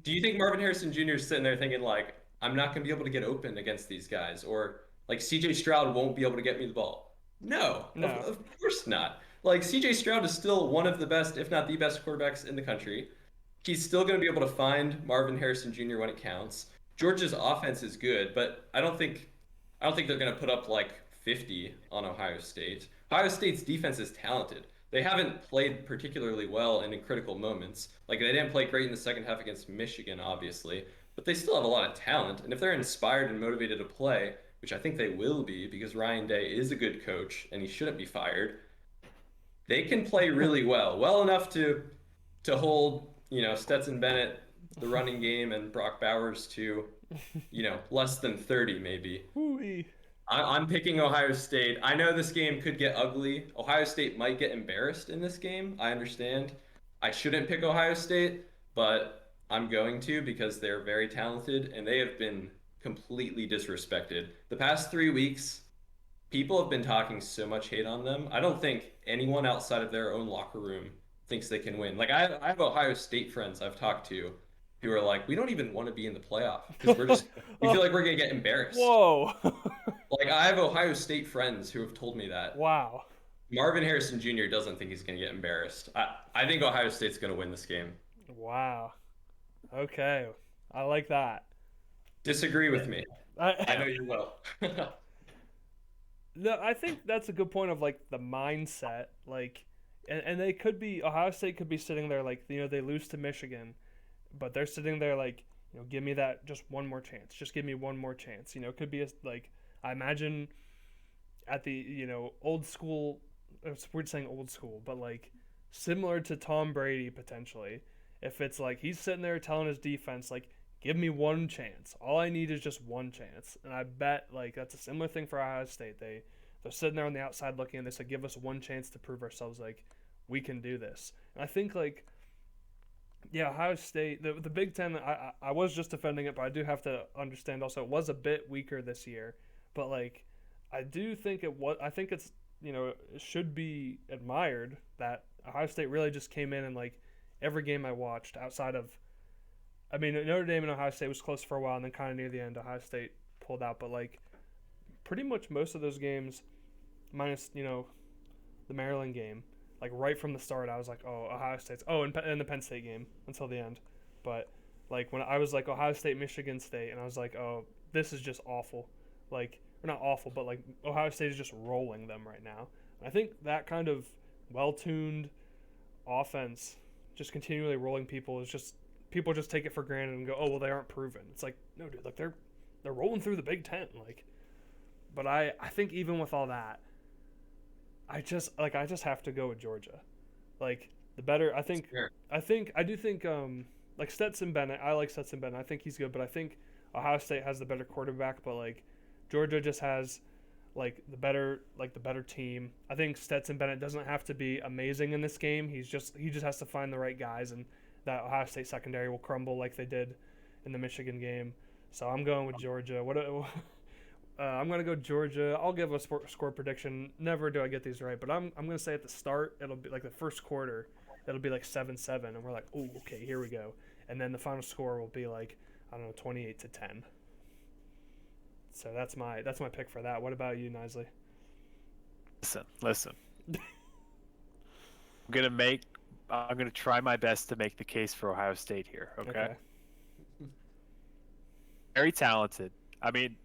Do you think Marvin Harrison Jr. is sitting there thinking like, I'm not going to be able to get open against these guys, or Like CJ Stroud won't be able to get me the ball. No, No. of course not. Like CJ Stroud is still one of the best, if not the best quarterbacks in the country. He's still going to be able to find Marvin Harrison Jr. when it counts. Georgia's offense is good, but I don't think they're going to put up like 50 on Ohio State. Ohio State's defense is talented. They haven't played particularly well in critical moments. Like they didn't play great in the second half against Michigan, obviously, but they still have a lot of talent. And if they're inspired and motivated to play, which I think they will be because Ryan Day is a good coach and he shouldn't be fired, they can play really well, well enough to hold, Stetson Bennett, the running game, and Brock Bowers to, less than 30 maybe. Hooey. I'm picking Ohio State. I know this game could get ugly. Ohio State might get embarrassed in this game. I understand. I shouldn't pick Ohio State, but I'm going to because they're very talented and they have been completely disrespected. The past 3 weeks, people have been talking so much hate on them. I don't think anyone outside of their own locker room thinks they can win. Like I have Ohio State friends I've talked to who are like, we don't even want to be in the playoff because we feel like we're gonna get embarrassed. Whoa. Like I have Ohio State friends who have told me that. Wow. Marvin Harrison Jr. doesn't think he's gonna get embarrassed. I think Ohio State's gonna win this game. Wow. Okay. I like that. Disagree with me. I know you will. No, I think that's a good point of like the mindset, like, and they could be Ohio State could be sitting there like they lose to Michigan, but they're sitting there like give me that just one more chance, just give me one more chance. It could be like I imagine at the old school. It's weird saying old school, but like similar to Tom Brady potentially, if it's like he's sitting there telling his defense like give me one chance. All I need is just one chance. And I bet like that's a similar thing for Ohio State. They're sitting there on the outside looking and they said, give us one chance to prove ourselves like we can do this. And I think like Ohio State, the Big Ten, I was just defending it, but I do have to understand also it was a bit weaker this year. But like I do think I think it's it should be admired that Ohio State really just came in and like every game I watched outside of Notre Dame and Ohio State was close for a while, and then kind of near the end, Ohio State pulled out. But like, pretty much most of those games, minus the Maryland game, like right from the start, I was like, oh, Ohio State's. Oh, and the Penn State game until the end. But like when I was like Ohio State, Michigan State, and I was like, oh, this is just awful. Like, or not awful, but like Ohio State is just rolling them right now. And I think that kind of well-tuned offense, just continually rolling people, is just. People just take it for granted and go, oh, well, they aren't proven. It's like, no, dude, like they're rolling through the Big Ten, like. But I think even with all that, I just have to go with Georgia, like the better. I do think like Stetson Bennett. I like Stetson Bennett. I think he's good, but I think Ohio State has the better quarterback. But like Georgia just has like the better team. I think Stetson Bennett doesn't have to be amazing in this game. He just has to find the right guys and. That Ohio State secondary will crumble like they did in the Michigan game. So I'm going with Georgia. I'm going to go Georgia. I'll give a score prediction. Never do I get these right, but I'm going to say at the start, it'll be like the first quarter, it'll be like 7-7, and we're like, oh, okay, here we go. And then the final score will be like, I don't know, 28-10. So that's my pick for that. What about you, Nisley? Listen. I'm going to try my best to make the case for Ohio State here, okay? Very talented. I mean,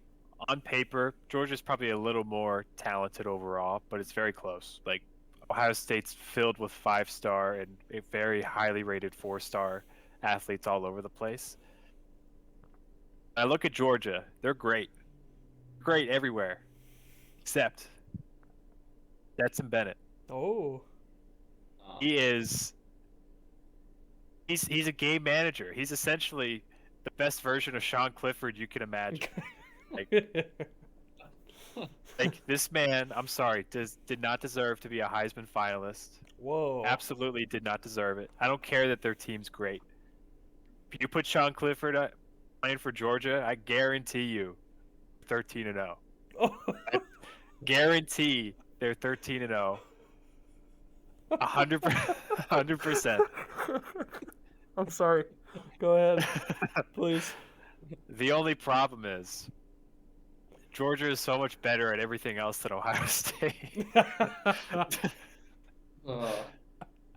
on paper, Georgia's probably a little more talented overall, but it's very close. Like, Ohio State's filled with 5-star and a very highly rated 4-star athletes all over the place. I look at Georgia. They're great. Great everywhere. Except Stetson Bennett. Oh. He's a game manager. He's essentially the best version of Sean Clifford you can imagine. Like this man, I'm sorry, did not deserve to be a Heisman finalist. Whoa. Absolutely did not deserve it. I don't care that their team's great. If you put Sean Clifford playing for Georgia, I guarantee you 13-0. Oh. I guarantee they're 13-0. 100%. I'm sorry. Go ahead, please. The only problem is Georgia is so much better at everything else than Ohio State. Uh,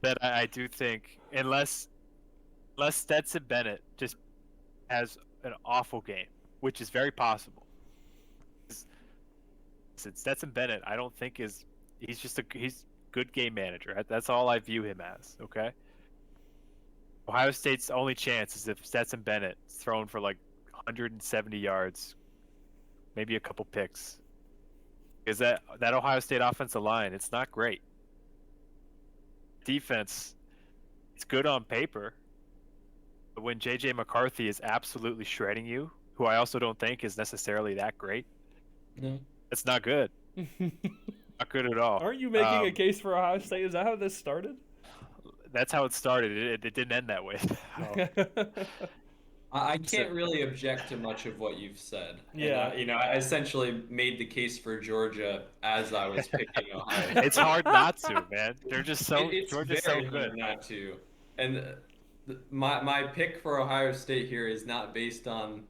That I do think, unless Stetson Bennett just has an awful game, which is very possible. Since Stetson Bennett, I don't think he's good game manager. That's all I view him as. Okay. Ohio State's only chance is if Stetson Bennett is thrown for like 170 yards, maybe a couple picks. Because that Ohio State offensive line, it's not great. Defense, it's good on paper. But when J.J. McCarthy is absolutely shredding you, who I also don't think is necessarily that great, no. it's not good. Not good at all. Aren't you making a case for Ohio State? Is that how this started? That's how it started. It didn't end that way. I can't really object to much of what you've said. Yeah. And, I essentially made the case for Georgia as I was picking Ohio. It's hard not to, man. They're just so It's Georgia's very so good. hard not to. And my pick for Ohio State here is not based on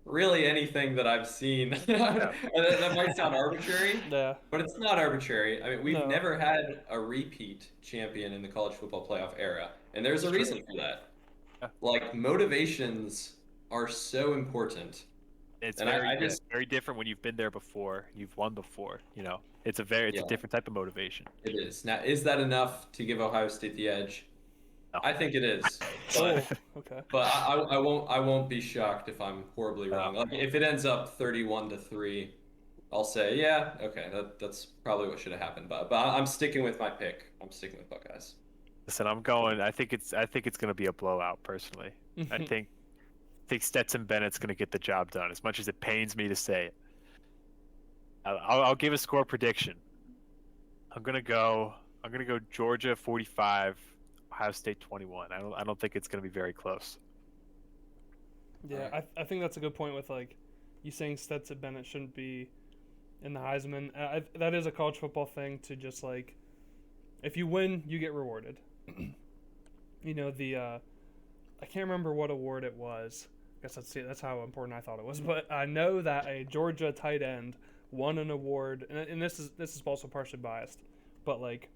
really anything that I've seen. That might sound arbitrary, Yeah. but it's not arbitrary. I mean, we've No. never had a repeat champion in the college football playoff era, and there's a reason for that. Yeah. Like, motivations are so important. It's And I just very different when you've been there before, you've won before. It's a Yeah. different type of motivation. it is. Now, is that enough to give Ohio State the edge? No. I think it is. Oh, But okay. But I won't be shocked if I'm horribly wrong. Like, if it ends up 31-3, I'll say, yeah, okay, that's probably what should have happened. But I'm sticking with my pick. I'm sticking with Buckeyes. Listen, I'm going. I think it's going to be a blowout. Personally, I think Stetson Bennett's going to get the job done. As much as it pains me to say it, I'll give a score prediction. I'm gonna go Georgia 45, Ohio State 21. I don't think it's going to be very close. Yeah, I think that's a good point with like you saying Stetson Bennett shouldn't be in the Heisman. That is a college football thing to just like if you win, you get rewarded. I can't remember what award it was. I guess that's how important I thought it was. But I know that a Georgia tight end won an award, and this is also partially biased, but like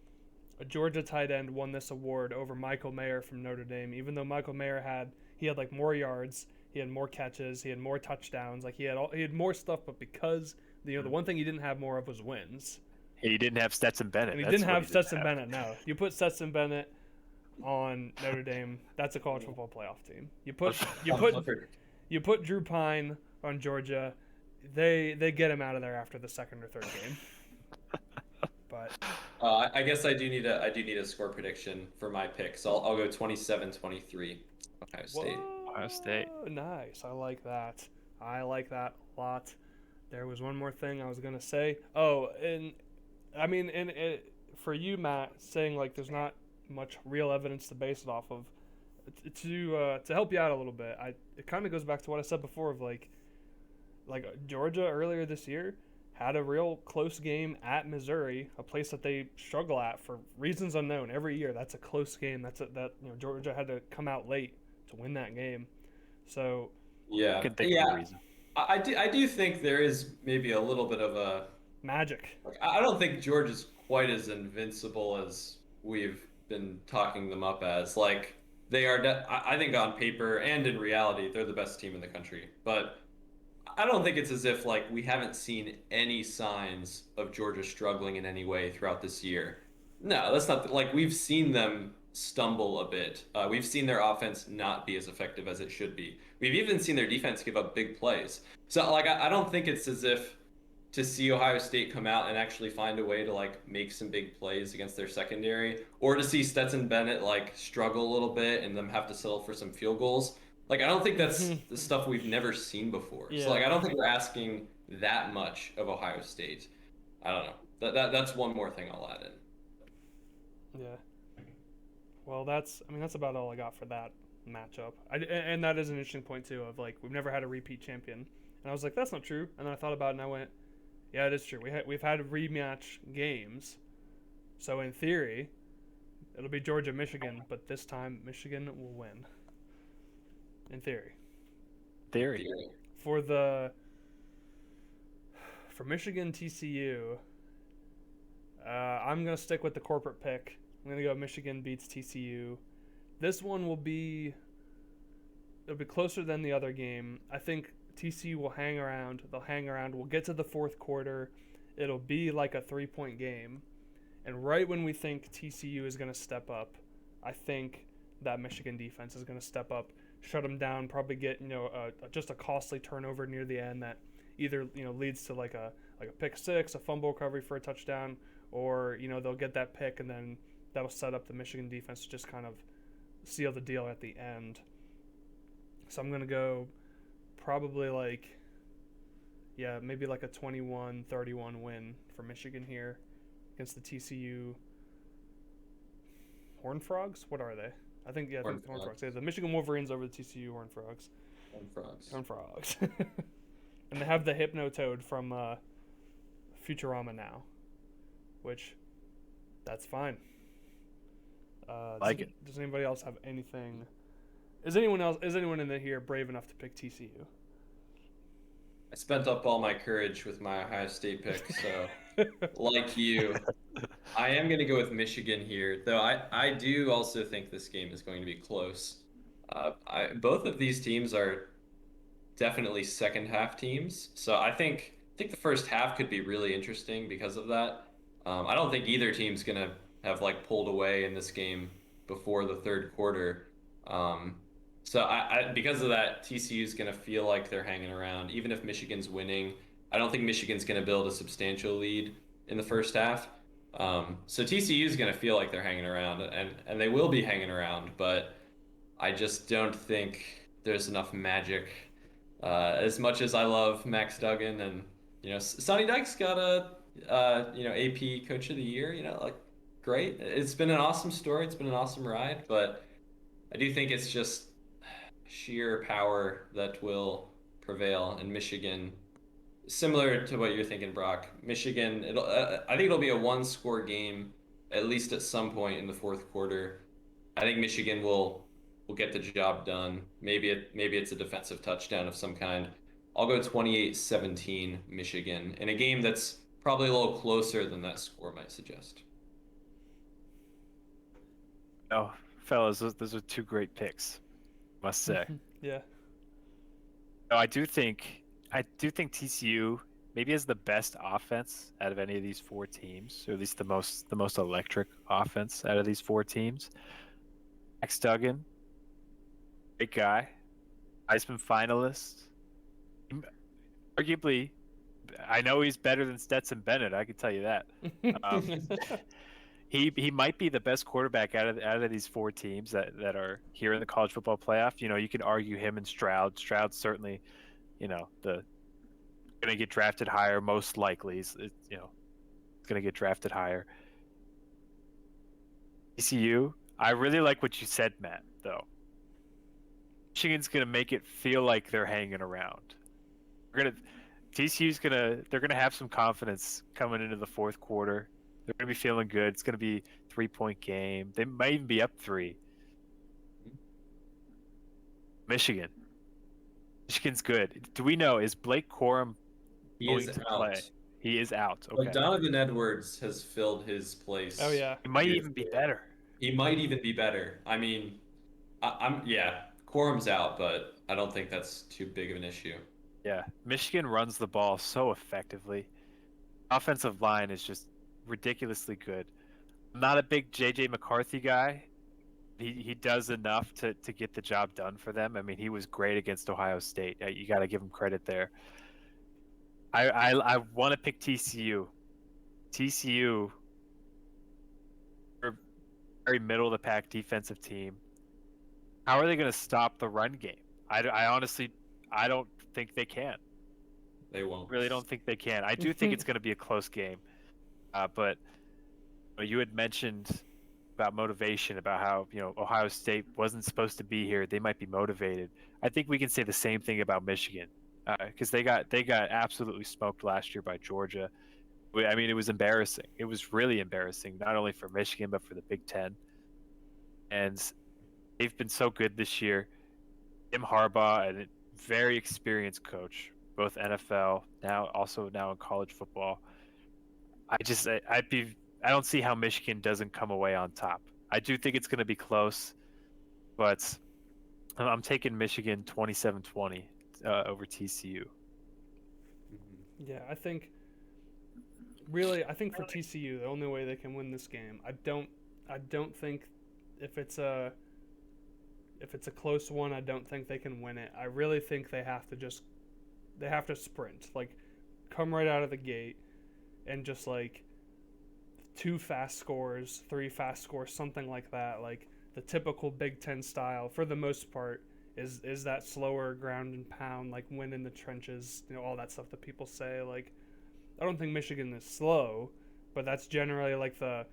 a Georgia tight end won this award over Michael Mayer from Notre Dame, even though Michael Mayer had like more yards, he had more catches, he had more touchdowns, like he had more stuff, but because the one thing he didn't have more of was wins. He didn't have Stetson Bennett. And he didn't have Stetson Bennett. No, you put Stetson Bennett on Notre Dame, that's a college football playoff team. You put Drew Pine on Georgia, they get him out of there after the second or third game. But I guess I do need a score prediction for my pick. So I'll go 27-23 Ohio State. Ohio State. Nice. I like that a lot. There was one more thing I was gonna say. Oh, and I mean, for you, Matt, saying like there's not much real evidence to base it off of. To help you out a little bit, it kind of goes back to what I said before of like Georgia earlier this year had a real close game at Missouri, a place that they struggle at for reasons unknown. Every year, that's a close game. Georgia had to come out late to win that game. So yeah, I can think of a reason. I do think there is maybe a little bit of a magic. I don't think Georgia's quite as invincible as we've been talking them up as. Like, they are, I think on paper and in reality, they're the best team in the country. But I don't think it's as if like we haven't seen any signs of Georgia struggling in any way throughout this year. No, that's not like we've seen them stumble a bit. We've seen their offense not be as effective as it should be. We've even seen their defense give up big plays. So like I don't think it's as if to see Ohio State come out and actually find a way to like make some big plays against their secondary, or to see Stetson Bennett like struggle a little bit and them have to settle for some field goals. Like, I don't think that's the stuff we've never seen before. Yeah. So like I don't think we're asking that much of Ohio State. I don't know. That's one more thing I'll add in. Yeah. Well, that's about all I got for that matchup. And that is an interesting point too of like we've never had a repeat champion. And I was like, that's not true. And then I thought about it and I went, yeah, it is true. We've had rematch games. So in theory, it'll be Georgia-Michigan, but this time Michigan will win. In theory. Theory. For the For Michigan TCU, I'm gonna stick with the corporate pick. I'm gonna go Michigan beats TCU. This one it'll be closer than the other game. I think TCU will hang around. They'll hang around. We'll get to the fourth quarter. It'll be like a 3-point game. And right when we think TCU is going to step up, I think that Michigan defense is going to step up, shut them down, probably get just a costly turnover near the end that either leads to like a pick six, a fumble recovery for a touchdown, or they'll get that pick and then that'll set up the Michigan defense to just kind of seal the deal at the end. So I'm gonna go probably maybe like a 21-31 win for Michigan here against the TCU Horned Frogs. What are they? I think Horned Frogs. Yeah, the Michigan Wolverines over the TCU Horned Frogs. Horned Frogs. And they have the Hypnotoad from Futurama now, which that's fine. Does anybody else have anything? Is anyone in here brave enough to pick TCU? I spent up all my courage with my Ohio State pick, so like you, I am going to go with Michigan here, though I do also think this game is going to be close. Both of these teams are definitely second half teams, so I think the first half could be really interesting because of that. I don't think either team's going to have pulled away in this game before the third quarter. So I because of that, TCU is going to feel like they're hanging around. Even if Michigan's winning, I don't think Michigan's going to build a substantial lead in the first half. So TCU is going to feel like they're hanging around, and they will be hanging around, but I just don't think there's enough magic. As much as I love Max Duggan, and Sonny Dykes got a AP Coach of the Year, great. It's been an awesome story. It's been an awesome ride, but I do think it's just sheer power that will prevail in Michigan. Similar to what you're thinking, Brock. Michigan, I think it'll be a one-score game, at least at some point in the fourth quarter. I think Michigan will get the job done. Maybe it's a defensive touchdown of some kind. I'll go 28-17 Michigan in a game that's probably a little closer than that score might suggest. Oh, fellas, those are two great picks, must say. Yeah. No, I do think TCU maybe has the best offense out of any of these four teams, or at least the most electric offense out of these four teams. Max Duggan, great guy, Heisman finalist. Arguably, I know he's better than Stetson Bennett. I can tell you that. He might be the best quarterback out of these four teams that are here in the college football playoff. You could argue him and Stroud. Stroud's certainly, going to get drafted higher, most likely. He's going to get drafted higher. TCU, I really like what you said, Matt, though. Michigan's going to make it feel like they're hanging around. They're going to have some confidence coming into the fourth quarter. They're going to be feeling good. It's going to be a 3-point game. They might even be up 3. Michigan's good. Do we know, is Blake Corum going to play? He is out. Okay. But Donovan Edwards has filled his place. Oh yeah. He might even be better. I mean, Corum's out, but I don't think that's too big of an issue. Yeah, Michigan runs the ball so effectively. Offensive line is just ridiculously good. I'm not a big J.J. McCarthy guy. He does enough to get the job done for them. I mean, he was great against Ohio State. You got to give him credit there. I want to pick TCU. TCU, are very middle of the pack defensive team. How are they going to stop the run game? I honestly don't think they can. They won't. Really don't think they can. I do think it's going to be a close game. But you had mentioned about motivation, about how Ohio State wasn't supposed to be here. They might be motivated. I think we can say the same thing about Michigan, because they got absolutely smoked last year by Georgia. I mean, it was embarrassing. It was really embarrassing, not only for Michigan but for the Big Ten. And they've been so good this year. Jim Harbaugh, a very experienced coach, both NFL now in college football. I don't see how Michigan doesn't come away on top. I do think it's going to be close, but I'm taking Michigan 27-20 over TCU. Yeah, I think for TCU the only way they can win this game. I don't think if it's a close one, I don't think they can win it. I really think they have to sprint, like come right out of the gate and just like 2 fast scores, 3 fast scores, something like that. Like the typical Big Ten style, for the most part, is that slower ground and pound, like win in the trenches, all that stuff that people say. Like I don't think Michigan is slow, but that's generally like the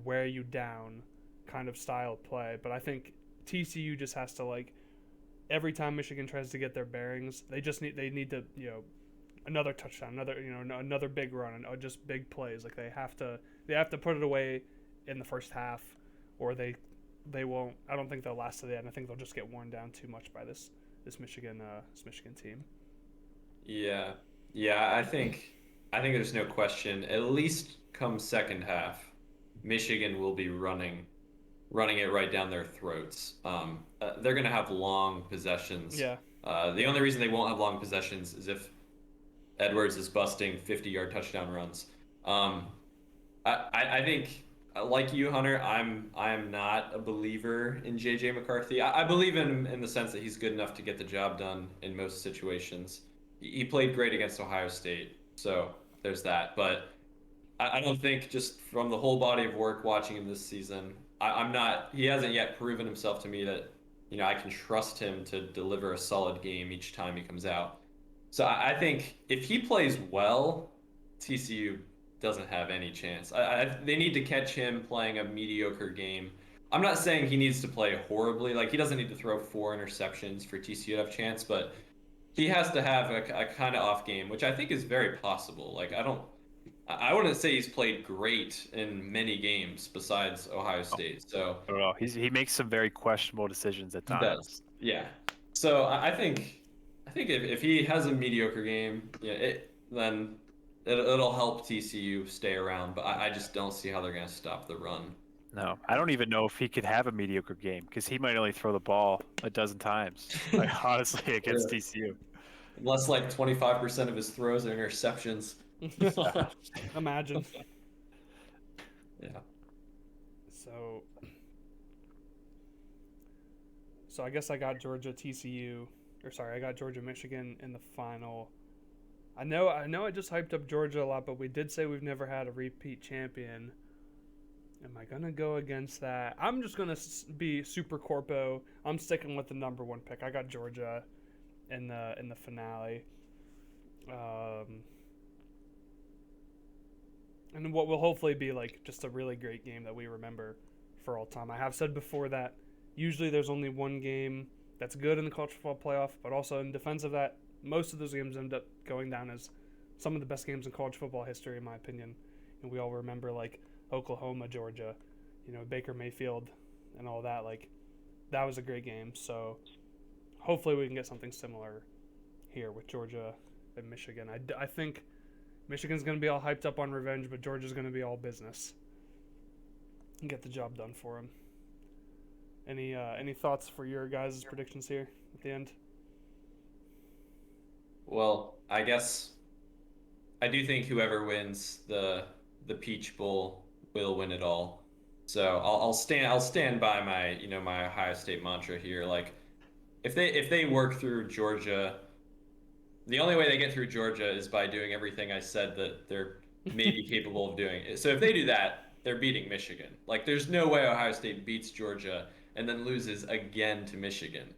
wear you down kind of style of play. But I think TCU just has to like every time Michigan tries to get their bearings, they need to another touchdown, another big run, and just big plays. Like they have to put it away in the first half, or they won't. I don't think they'll last to the end. I think they'll just get worn down too much by this Michigan team. Yeah, yeah. I think there's no question. At least come second half, Michigan will be running it right down their throats. They're gonna have long possessions. Yeah. The only reason they won't have long possessions is if Edwards is busting 50-yard touchdown runs. I think, like you, Hunter, I am not a believer in JJ McCarthy. I believe in the sense that he's good enough to get the job done in most situations. He played great against Ohio State, so there's that. But I don't think, just from the whole body of work watching him this season, I'm not. He hasn't yet proven himself to me that I can trust him to deliver a solid game each time he comes out. So I think if he plays well, TCU doesn't have any chance. They need to catch him playing a mediocre game. I'm not saying he needs to play horribly. Like, he doesn't need to throw 4 interceptions for TCU to have a chance, but he has to have a kind of off game, which I think is very possible. Like, I wouldn't say he's played great in many games besides Ohio State. So I don't know. He makes some very questionable decisions at he times. does. Yeah. So I think if he has a mediocre game, then it'll help TCU stay around. But I just don't see how they're going to stop the run. No, I don't even know if he could have a mediocre game because he might only throw the ball a dozen times. Like, honestly, against TCU. Unless like 25% of his throws are interceptions. Imagine. Yeah. So I guess I got Georgia Michigan in the final. I know I just hyped up Georgia a lot, but we did say we've never had a repeat champion. Am I gonna go against that? I'm just gonna be super corpo. I'm sticking with the number 1 pick. I got Georgia in the finale. And what will hopefully be like just a really great game that we remember for all time. I have said before that usually there's only one game that's good in the college football playoff, but also in defense of that, most of those games end up going down as some of the best games in college football history, in my opinion. And we all remember like Oklahoma, Georgia, Baker Mayfield and all that. Like, that was a great game. So hopefully we can get something similar here with Georgia and Michigan. I think Michigan's going to be all hyped up on revenge, but Georgia's going to be all business and get the job done for them. Any thoughts for your guys' predictions here at the end? Well, I guess I do think whoever wins the Peach Bowl will win it all. So I'll stand by my my Ohio State mantra here. Like, if they work through Georgia, the only way they get through Georgia is by doing everything I said that they're maybe capable of doing. So if they do that, they're beating Michigan. Like, there's no way Ohio State beats Georgia and then loses again to Michigan.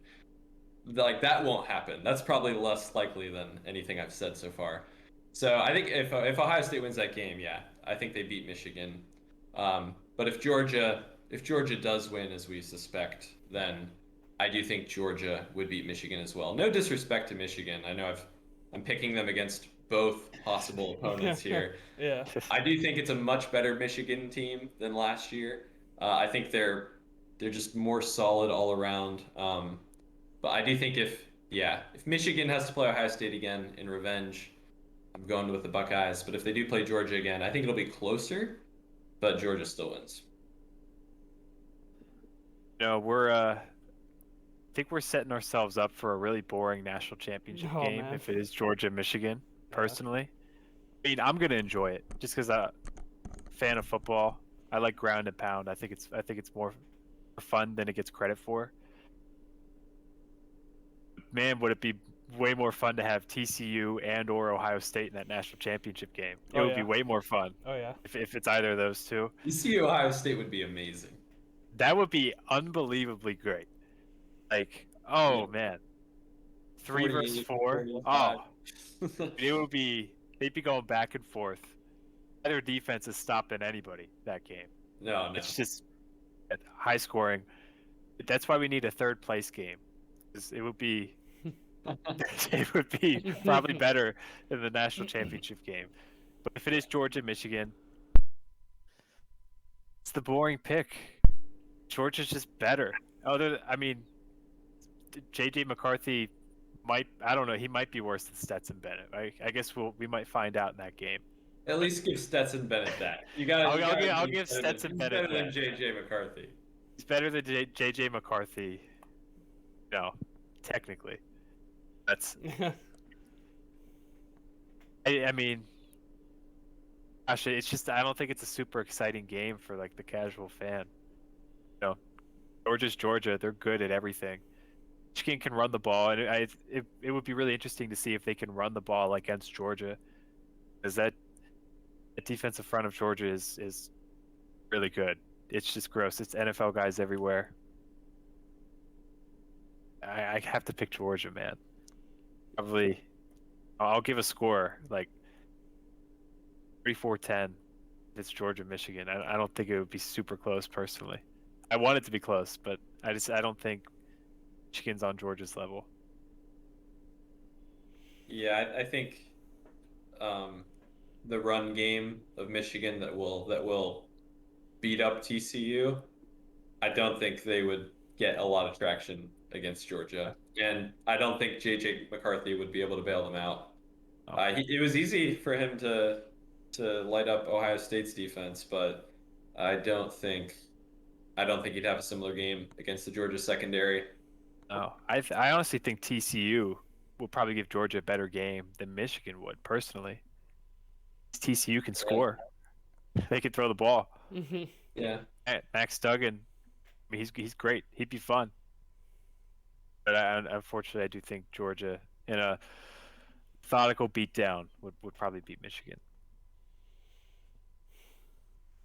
Like, that won't happen. That's probably less likely than anything I've said so far. So I think if Ohio State wins that game, yeah, I think they beat Michigan. But if Georgia does win, as we suspect, then I do think Georgia would beat Michigan as well. No disrespect to Michigan. I know I'm picking them against both possible opponents here. Yeah. I do think it's a much better Michigan team than last year. I think they're just more solid all around. But I do think if Yeah, if Michigan has to play Ohio State again in revenge, I'm going with the Buckeyes. But if they do play Georgia again, I think it'll be closer, but Georgia still wins. No, I think we're setting ourselves up for a really boring national championship Oh game man. if it is Georgia Michigan. Yeah. Personally, I mean, I'm gonna enjoy it just because I'm a fan of football. I like ground and pound. I think it's more fun than it gets credit for. Man, would it be way more fun to have TCU and or Ohio State in that national championship game? It Oh would be yeah. way more fun Oh yeah. if it's either of those two. You see, Ohio State would be amazing. That would be unbelievably great. Like, Yeah. oh man, 3 versus 4. 45. It would be. They'd be going back and forth. Their defense is stopping anybody that game. No, no. It's just high scoring. That's why we need a third place game. 'Cause it would be it would be probably better than the national championship game. But if it is Georgia Michigan, it's the boring pick. Georgia's just better. I mean, JJ McCarthy I don't know, he might be worse than Stetson Bennett. I guess we might find out in that game. At least give Stetson Bennett that. You got. I'll give Stetson Bennett better than that. JJ McCarthy. He's better than JJ McCarthy. No, technically. That's I mean, gosh, it's just I don't think it's a super exciting game for like the casual fan. You know, Georgia's Georgia. They're good at everything. Michigan can run the ball, and it would be really interesting to see if they can run the ball against Georgia, because that defensive front of Georgia is really good. It's just gross. It's NFL guys everywhere. I have to pick Georgia, man. Probably, I'll give a score like 3-4-10. It's Georgia Michigan. I don't think it would be super close personally. I want it to be close, but I don't think Michigan's on Georgia's level. Yeah, I think the run game of Michigan that will beat up TCU. I don't think they would get a lot of traction against Georgia, and I don't think JJ McCarthy would be able to bail them out. It was easy for him to light up Ohio State's defense, but I don't think he'd have a similar game against the Georgia secondary. No, I honestly think TCU will probably give Georgia a better game than Michigan would personally. TCU can score. They can throw the ball. Yeah. Max Duggan, I mean, he's great. He'd be fun. But unfortunately, I do think Georgia, in a methodical beatdown, would probably beat Michigan.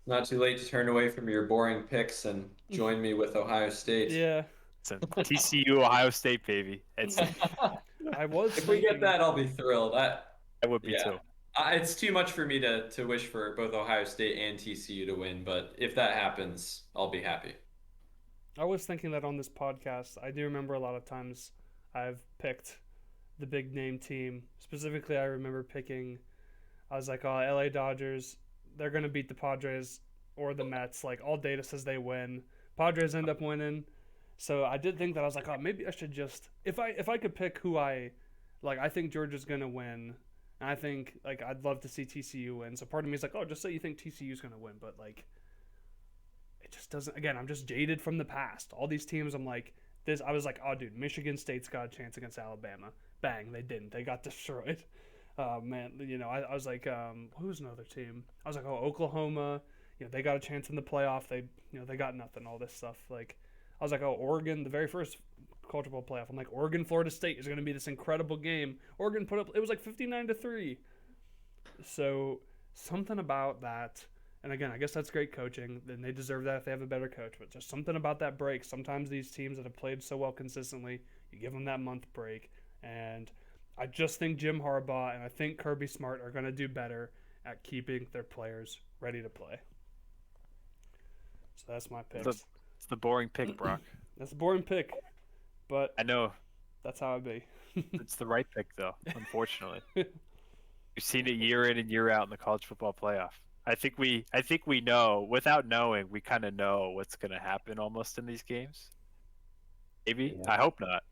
Not too late to turn away from your boring picks and join me with Ohio State. Yeah. It's a TCU Ohio State, baby. I was If we get thinking- that, I'll be thrilled. I would be too. It's too much for me to wish for both Ohio State and TCU to win, but if that happens, I'll be happy. I was thinking that on this podcast. I do remember a lot of times I've picked the big name team. Specifically, I remember I was like, oh, LA Dodgers, they're going to beat the Padres or the Mets. Like, all data says they win. Padres end up winning. So I did think that. I was like, oh, maybe I should just, if I could pick who I think Georgia's going to win. And I think, like, I'd love to see TCU win. So part of me is like, oh, just say you think TCU's going to win. But, like, it just doesn't. Again, I'm just jaded from the past. All these teams, I'm like, this. I was like, oh, dude, Michigan State's got a chance against Alabama. Bang, they didn't. They got destroyed. Man, I was like, who's another team? I was like, oh, Oklahoma. They got a chance in the playoff. They got nothing. All this stuff. Like, I was like, oh, Oregon, the very first College Football Playoff. I'm like, Oregon, Florida State is going to be this incredible game. Oregon put up, it was like 59-3. So something about that, and again, I guess that's great coaching. Then they deserve that if they have a better coach. But just something about that break. Sometimes these teams that have played so well consistently, you give them that month break. And I just think Jim Harbaugh and I think Kirby Smart are going to do better at keeping their players ready to play. So that's my pick. It's the boring pick, Brock. That's a boring pick, but I know. That's how it be. It's the right pick, though, unfortunately. We've seen it year in and year out in the college football playoff. I think we know, without knowing, we kind of know what's going to happen almost in these games. Maybe. Yeah. I hope not.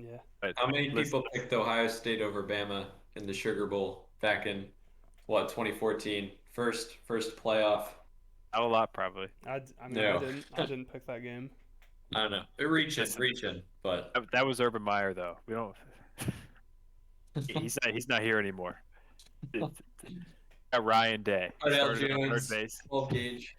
Yeah. But How many listen, people picked Ohio State over Bama in the Sugar Bowl back in what 2014? First playoff. not a lot probably. I mean, No, I didn't pick that game. I don't know. Listen, Reaching, but that was Urban Meyer though. We don't. He's not here anymore. It, got Ryan Day. He Cardell started on third Jones, base. 12 gauge.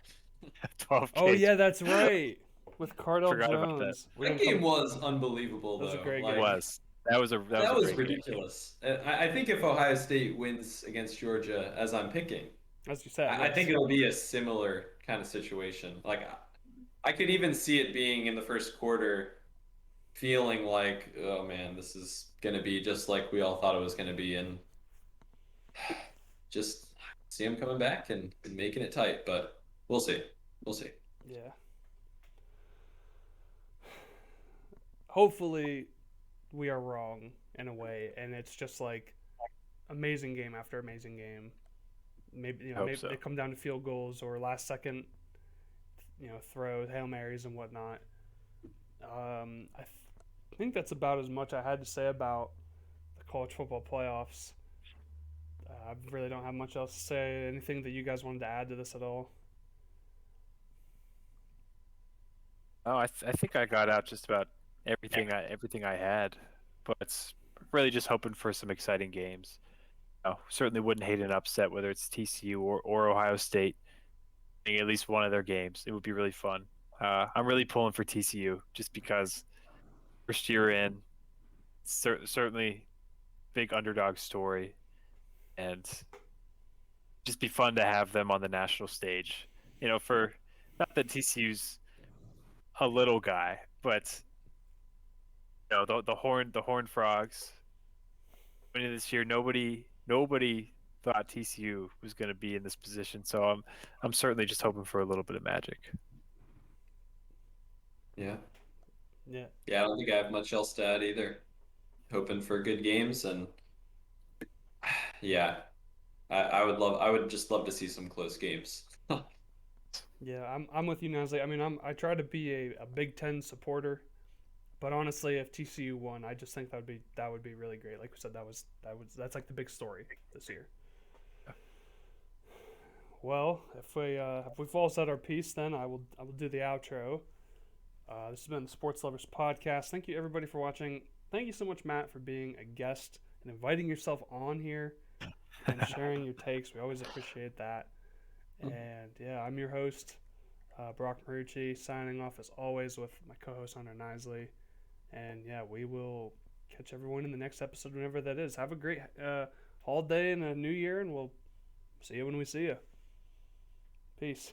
12 Oh gauge. yeah, that's right. With Cardell Forgot about that. Jones. We That didn't game come. was unbelievable, That was a though. great It game. was. That was That a was great game. ridiculous. I think if Ohio State wins against Georgia, as I'm picking, As you said, I yes. think it'll be a similar kind of situation. Like, I could even see it being in the first quarter, feeling like, oh man, this is gonna be just like we all thought it was gonna be, and just see them coming back and making it tight. But we'll see. We'll see. Yeah. Hopefully, we are wrong in a way, and it's just like amazing game after amazing game. Maybe Hope maybe so. they come down to field goals or last second, throw Hail Marys and whatnot. I think that's about as much I had to say about the college football playoffs. I really don't have much else to say. Anything that you guys wanted to add to this at all? Oh, I think I got out just about everything I had, but it's really just hoping for some exciting games. Certainly wouldn't hate an upset, whether it's TCU or Ohio State, at least one of their games. It would be really fun. I'm really pulling for TCU just because first year in, certainly big underdog story, and just be fun to have them on the national stage. For not that TCU's a little guy, but the Horned Frogs. Winning this year, nobody thought TCU was going to be in this position, so I'm certainly just hoping for a little bit of magic. Yeah. Yeah. Yeah, I don't think I have much else to add either. Hoping for good games and yeah, I would just love to see some close games. Yeah, I'm with you, Nasli. I mean, I try to be a Big Ten supporter, but honestly, if TCU won, I just think that would be really great. Like we said, that's like the big story this year. Well, if we've all said our piece, then I will do the outro. This has been the Sports Lovers Podcast. Thank you everybody for watching. Thank you so much, Matt, for being a guest and inviting yourself on here and sharing your takes. We always appreciate that. And yeah, I'm your host, Brock Marucci, signing off as always with my co-host Hunter Nisley. And yeah, we will catch everyone in the next episode, whenever that is. Have a great holiday and a new year, and we'll see you when we see you. Peace.